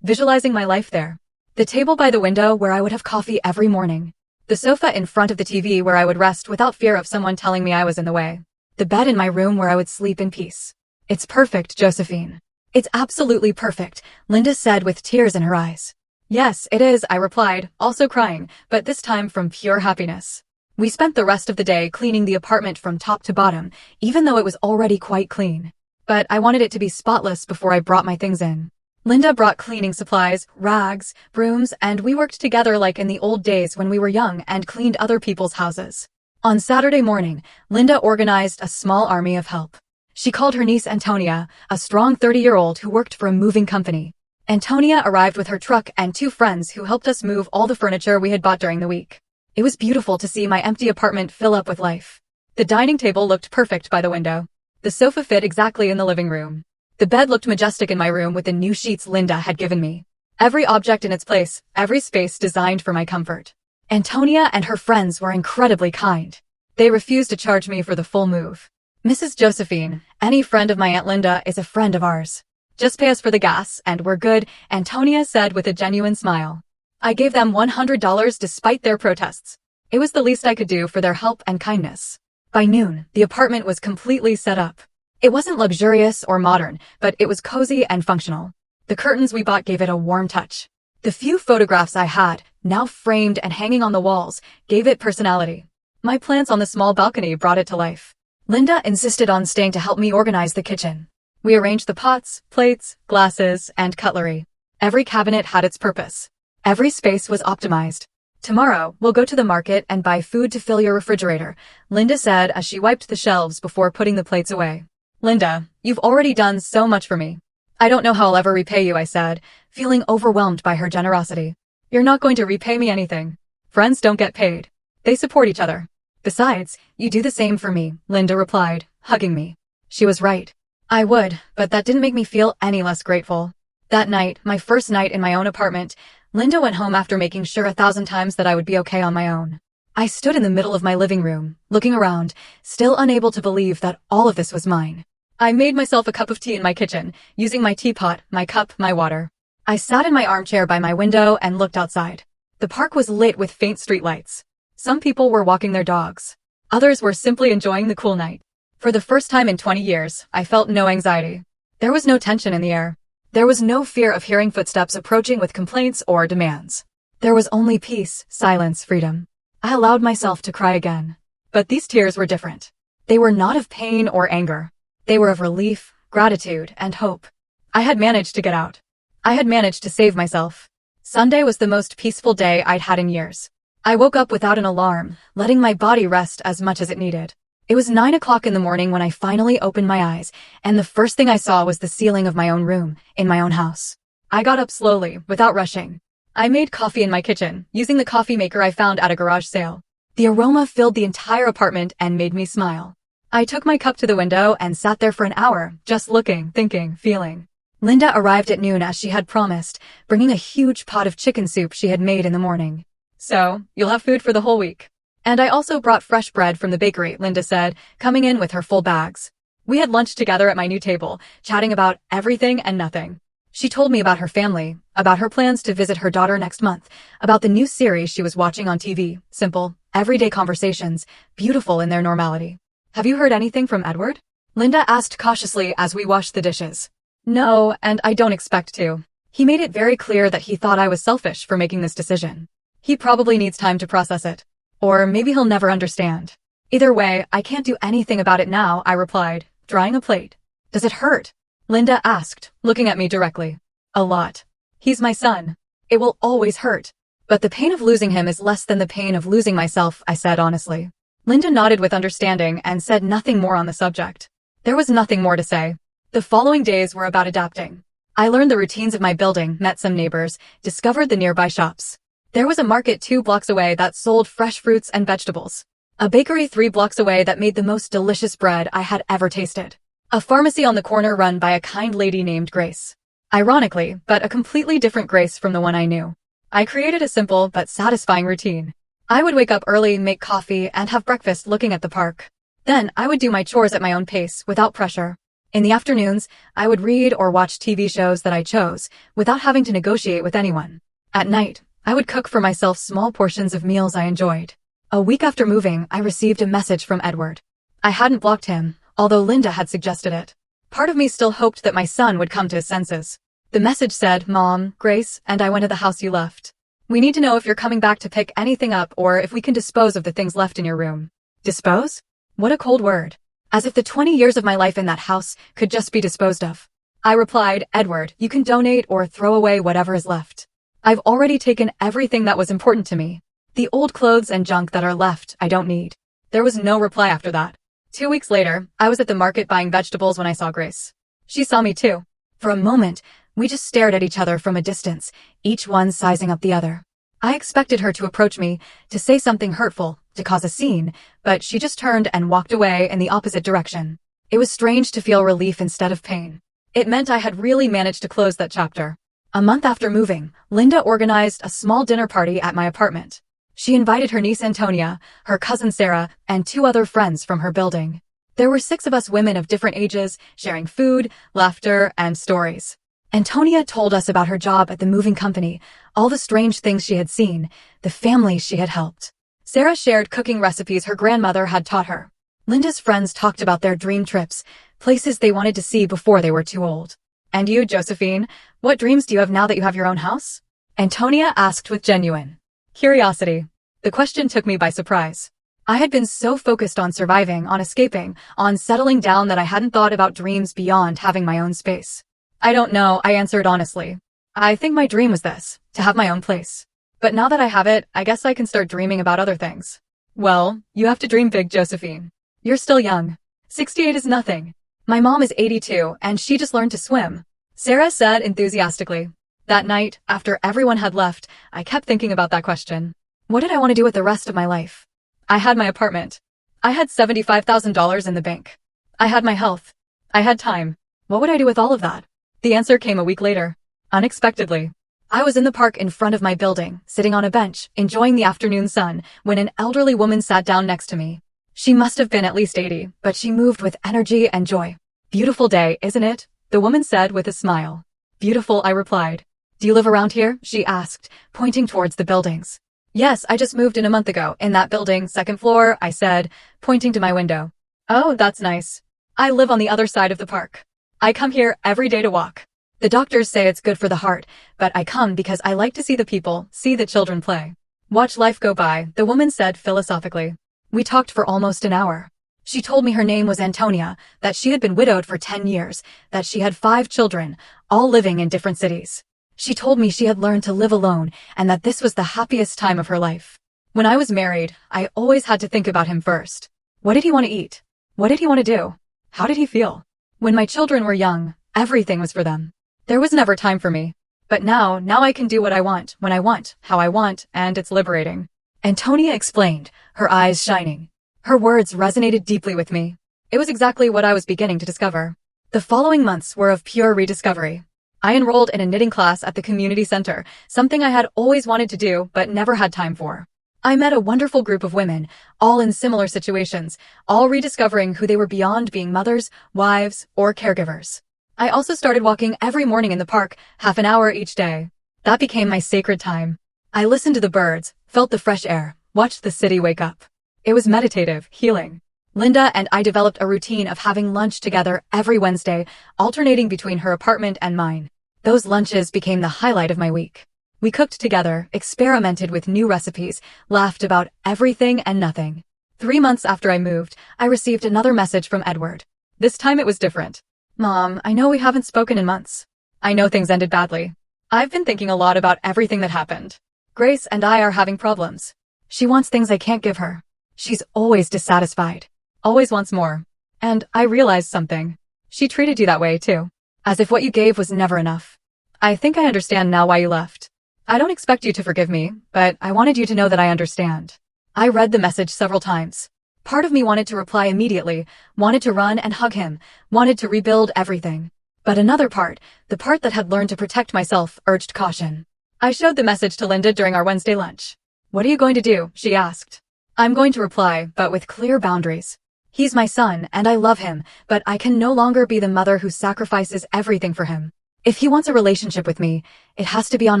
Visualizing my life there. The table by the window where I would have coffee every morning. The sofa in front of the TV where I would rest without fear of someone telling me I was in the way. The bed in my room where I would sleep in peace. It's perfect, Josephine. It's absolutely perfect, Linda said with tears in her eyes. Yes, it is, I replied, also crying, but this time from pure happiness. We spent the rest of the day cleaning the apartment from top to bottom, even though it was already quite clean. But I wanted it to be spotless before I brought my things in. Linda brought cleaning supplies, rags, brooms, and we worked together like in the old days when we were young and cleaned other people's houses. On Saturday morning, Linda organized a small army of help. She called her niece Antonia, a strong 30-year-old who worked for a moving company. Antonia arrived with her truck and 2 friends who helped us move all the furniture we had bought during the week. It was beautiful to see my empty apartment fill up with life. The dining table looked perfect by the window. The sofa fit exactly in the living room. The bed looked majestic in my room with the new sheets Linda had given me. Every object in its place, every space designed for my comfort. Antonia and her friends were incredibly kind. They refused to charge me for the full move. Mrs. Josephine, any friend of my Aunt Linda is a friend of ours. Just pay us for the gas, and we're good, Antonia said with a genuine smile. I gave them $100 despite their protests. It was the least I could do for their help and kindness. By noon, the apartment was completely set up. It wasn't luxurious or modern, but it was cozy and functional. The curtains we bought gave it a warm touch. The few photographs I had, now framed and hanging on the walls, gave it personality. My plants on the small balcony brought it to life. Linda insisted on staying to help me organize the kitchen. We arranged the pots, plates, glasses, and cutlery. Every cabinet had its purpose. Every space was optimized. Tomorrow, we'll go to the market and buy food to fill your refrigerator, Linda said as she wiped the shelves before putting the plates away. Linda, you've already done so much for me. I don't know how I'll ever repay you, I said, feeling overwhelmed by her generosity. You're not going to repay me anything. Friends don't get paid. They support each other. Besides, you do the same for me, Linda replied, hugging me. She was right. I would, but that didn't make me feel any less grateful. That night, my first night in my own apartment, Linda went home after making sure 1,000 times that I would be okay on my own. I stood in the middle of my living room, looking around, still unable to believe that all of this was mine. I made myself a cup of tea in my kitchen, using my teapot, my cup, my water. I sat in my armchair by my window and looked outside. The park was lit with faint streetlights. Some people were walking their dogs. Others were simply enjoying the cool night. For the first time in 20 years, I felt no anxiety. There was no tension in the air. There was no fear of hearing footsteps approaching with complaints or demands. There was only peace, silence, freedom. I allowed myself to cry again. But these tears were different. They were not of pain or anger. They were of relief, gratitude, and hope. I had managed to get out. I had managed to save myself. Sunday was the most peaceful day I'd had in years. I woke up without an alarm, letting my body rest as much as it needed. It was 9 o'clock in the morning when I finally opened my eyes, and the first thing I saw was the ceiling of my own room, in my own house. I got up slowly, without rushing. I made coffee in my kitchen, using the coffee maker I found at a garage sale. The aroma filled the entire apartment and made me smile. I took my cup to the window and sat there for an hour, just looking, thinking, feeling. Linda arrived at noon as she had promised, bringing a huge pot of chicken soup she had made in the morning. So, you'll have food for the whole week. And I also brought fresh bread from the bakery, Linda said, coming in with her full bags. We had lunch together at my new table, chatting about everything and nothing. She told me about her family, about her plans to visit her daughter next month, about the new series she was watching on TV. Simple, everyday conversations, beautiful in their normality. Have you heard anything from Edward? Linda asked cautiously as we washed the dishes. No, and I don't expect to. He made it very clear that he thought I was selfish for making this decision. He probably needs time to process it. Or maybe he'll never understand. Either way, I can't do anything about it now, I replied, drying a plate. Does it hurt? Linda asked, looking at me directly. A lot. He's my son. It will always hurt. But the pain of losing him is less than the pain of losing myself, I said honestly. Linda nodded with understanding and said nothing more on the subject. There was nothing more to say. The following days were about adapting. I learned the routines of my building, met some neighbors, discovered the nearby shops. There was a market 2 blocks away that sold fresh fruits and vegetables. A bakery 3 blocks away that made the most delicious bread I had ever tasted. A pharmacy on the corner run by a kind lady named Grace. Ironically, but a completely different Grace from the one I knew. I created a simple but satisfying routine. I would wake up early, make coffee, and have breakfast looking at the park. Then I would do my chores at my own pace, without pressure. In the afternoons, I would read or watch TV shows that I chose, without having to negotiate with anyone. At night, I would cook for myself small portions of meals I enjoyed. A week after moving, I received a message from Edward. I hadn't blocked him, although Linda had suggested it. Part of me still hoped that my son would come to his senses. The message said, Mom, Grace, and I went to the house you left. We need to know if you're coming back to pick anything up or if we can dispose of the things left in your room. Dispose? What a cold word. As if the 20 years of my life in that house could just be disposed of. I replied, Edward, you can donate or throw away whatever is left. I've already taken everything that was important to me. The old clothes and junk that are left, I don't need. There was no reply after that. 2 weeks later, I was at the market buying vegetables when I saw Grace. She saw me too. For a moment, we just stared at each other from a distance, each one sizing up the other. I expected her to approach me, to say something hurtful, to cause a scene, but she just turned and walked away in the opposite direction. It was strange to feel relief instead of pain. It meant I had really managed to close that chapter. A month after moving, Linda organized a small dinner party at my apartment. She invited her niece Antonia, her cousin Sarah, and 2 other friends from her building. There were 6 of us women of different ages, sharing food, laughter, and stories. Antonia told us about her job at the moving company, all the strange things she had seen, the families she had helped. Sarah shared cooking recipes her grandmother had taught her. Linda's friends talked about their dream trips, places they wanted to see before they were too old. And you, Josephine, what dreams do you have now that you have your own house? Antonia asked with genuine curiosity. The question took me by surprise. I had been so focused on surviving, on escaping, on settling down that I hadn't thought about dreams beyond having my own space. I don't know, I answered honestly. I think my dream was this, to have my own place. But now that I have it, I guess I can start dreaming about other things. Well, you have to dream big, Josephine. You're still young. 68 is nothing. My mom is 82, and she just learned to swim. Sarah said enthusiastically. That night, after everyone had left, I kept thinking about that question. What did I want to do with the rest of my life? I had my apartment. I had $75,000 in the bank. I had my health. I had time. What would I do with all of that? The answer came a week later. Unexpectedly. I was in the park in front of my building, sitting on a bench, enjoying the afternoon sun, when an elderly woman sat down next to me. She must have been at least 80, but she moved with energy and joy. Beautiful day, isn't it? The woman said with a smile. Beautiful, I replied. Do you live around here? She asked, pointing towards the buildings. Yes, I just moved in a month ago, in that building, 2nd floor, I said, pointing to my window. Oh, that's nice. I live on the other side of the park. I come here every day to walk. The doctors say it's good for the heart, but I come because I like to see the people, see the children play. Watch life go by, the woman said philosophically. We talked for almost an hour. She told me her name was Antonia, that she had been widowed for 10 years, that she had 5 children, all living in different cities. She told me she had learned to live alone and that this was the happiest time of her life. When I was married, I always had to think about him first. What did he want to eat? What did he want to do? How did he feel? When my children were young, everything was for them. There was never time for me. But now I can do what I want, when I want, how I want, and it's liberating. Antonia explained, her eyes shining. Her words resonated deeply with me. It was exactly what I was beginning to discover. The following months were of pure rediscovery. I enrolled in a knitting class at the community center, something I had always wanted to do but never had time for. I met a wonderful group of women, all in similar situations, all rediscovering who they were beyond being mothers, wives, or caregivers. I also started walking every morning in the park, half an hour each day. That became my sacred time. I listened to the birds, felt the fresh air, watched the city wake up. It was meditative, healing. Linda and I developed a routine of having lunch together every Wednesday, alternating between her apartment and mine. Those lunches became the highlight of my week. We cooked together, experimented with new recipes, laughed about everything and nothing. 3 months after I moved, I received another message from Edward. This time it was different. Mom, I know we haven't spoken in months. I know things ended badly. I've been thinking a lot about everything that happened. Grace and I are having problems. She wants things I can't give her. She's always dissatisfied. Always wants more. And I realized something. She treated you that way too. As if what you gave was never enough. I think I understand now why you left. I don't expect you to forgive me, but I wanted you to know that I understand. I read the message several times. Part of me wanted to reply immediately, wanted to run and hug him, wanted to rebuild everything. But another part, the part that had learned to protect myself, urged caution. I showed the message to Linda during our Wednesday lunch. What are you going to do? She asked. I'm going to reply, but with clear boundaries. He's my son, and I love him, but I can no longer be the mother who sacrifices everything for him. If he wants a relationship with me, it has to be on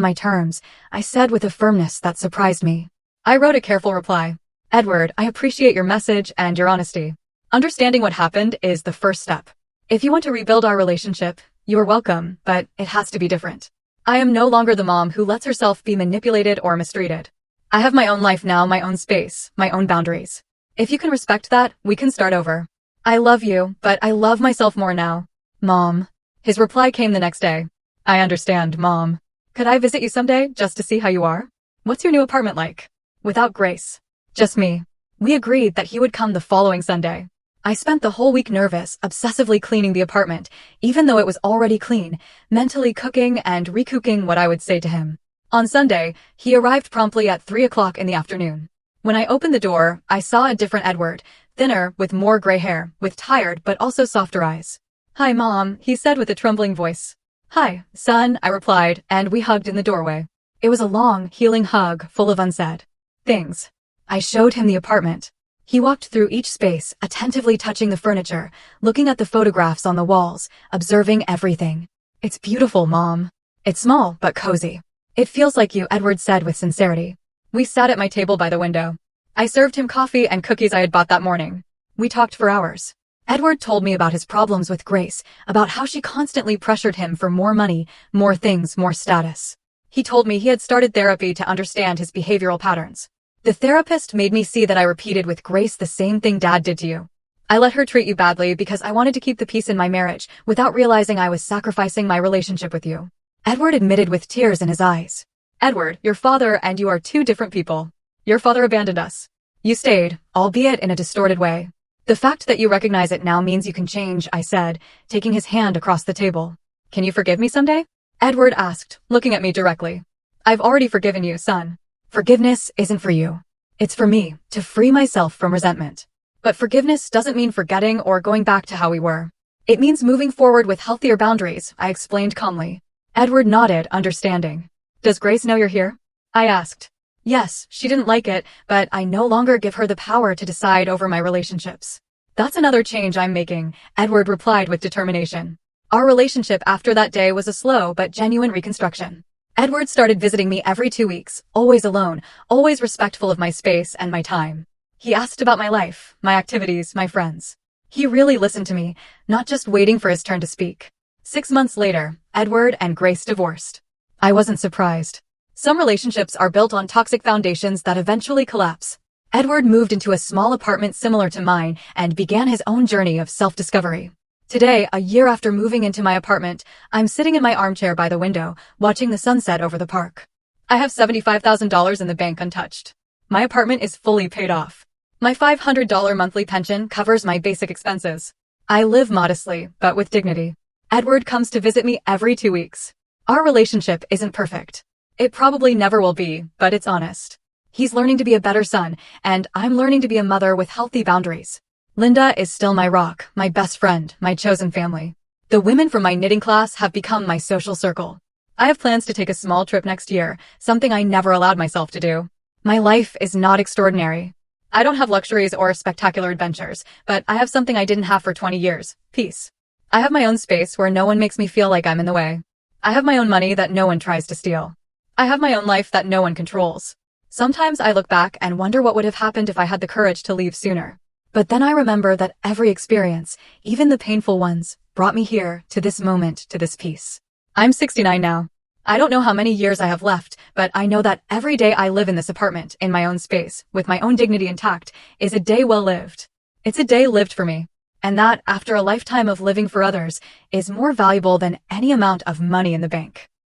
my terms, I said with a firmness that surprised me. I wrote a careful reply. Edward, I appreciate your message and your honesty. Understanding what happened is the first step. If you want to rebuild our relationship, you are welcome, but it has to be different. I am no longer the mom who lets herself be manipulated or mistreated. I have my own life now, my own space, my own boundaries. If you can respect that, we can start over. I love you, but I love myself more now. Mom. His reply came the next day. I understand, Mom. Could I visit you someday, just to see how you are? What's your new apartment like? Without Grace. Just me. We agreed that he would come the following Sunday. I spent the whole week nervous, obsessively cleaning the apartment, even though it was already clean, mentally cooking and recooking what I would say to him. On Sunday, he arrived promptly at 3 o'clock in the afternoon. When I opened the door, I saw a different Edward, thinner, with more gray hair, with tired but also softer eyes. Hi, Mom, he said with a trembling voice. Hi, son, I replied, and we hugged in the doorway. It was a long, healing hug, full of unsaid things. I showed him the apartment. He walked through each space, attentively touching the furniture, looking at the photographs on the walls, observing everything. It's beautiful, Mom. It's small, but cozy. It feels like you, Edward said with sincerity. We sat at my table by the window. I served him coffee and cookies I had bought that morning. We talked for hours. Edward told me about his problems with Grace, about how she constantly pressured him for more money, more things, more status. He told me he had started therapy to understand his behavioral patterns. The therapist made me see that I repeated with Grace the same thing Dad did to you. I let her treat you badly because I wanted to keep the peace in my marriage without realizing I was sacrificing my relationship with you. Edward admitted with tears in his eyes. Edward, your father and you are two different people. Your father abandoned us. You stayed, albeit in a distorted way. The fact that you recognize it now means you can change, I said, taking his hand across the table. Can you forgive me someday? Edward asked, looking at me directly. I've already forgiven you, son. Forgiveness isn't for you. It's for me, to free myself from resentment. But forgiveness doesn't mean forgetting or going back to how we were. It means moving forward with healthier boundaries, I explained calmly. Edward nodded, understanding. Does Grace know you're here? I asked. Yes, she didn't like it, but I no longer give her the power to decide over my relationships. That's another change I'm making, Edward replied with determination. Our relationship after that day was a slow but genuine reconstruction. Edward started visiting me every 2 weeks, always alone, always respectful of my space and my time. He asked about my life, my activities, my friends. He really listened to me, not just waiting for his turn to speak. 6 months later, Edward and Grace divorced. I wasn't surprised. Some relationships are built on toxic foundations that eventually collapse. Edward moved into a small apartment similar to mine and began his own journey of self-discovery. Today, a year after moving into my apartment, I'm sitting in my armchair by the window, watching the sunset over the park. I have $75,000 in the bank untouched. My apartment is fully paid off. My $500 monthly pension covers my basic expenses. I live modestly, but with dignity. Edward comes to visit me every 2 weeks. Our relationship isn't perfect. It probably never will be, but it's honest. He's learning to be a better son, and I'm learning to be a mother with healthy boundaries. Linda is still my rock, my best friend, my chosen family. The women from my knitting class have become my social circle. I have plans to take a small trip next year, something I never allowed myself to do. My life is not extraordinary. I don't have luxuries or spectacular adventures, but I have something I didn't have for 20 years, peace. I have my own space where no one makes me feel like I'm in the way. I have my own money that no one tries to steal. I have my own life that no one controls. Sometimes I look back and wonder what would have happened if I had the courage to leave sooner. But then I remember that every experience, even the painful ones, brought me here, to this moment, to this peace. I'm 69 now. I don't know how many years I have left, but I know that every day I live in this apartment, in my own space, with my own dignity intact, is a day well lived. It's a day lived for me. And that, after a lifetime of living for others, is more valuable than any amount of money in the bank.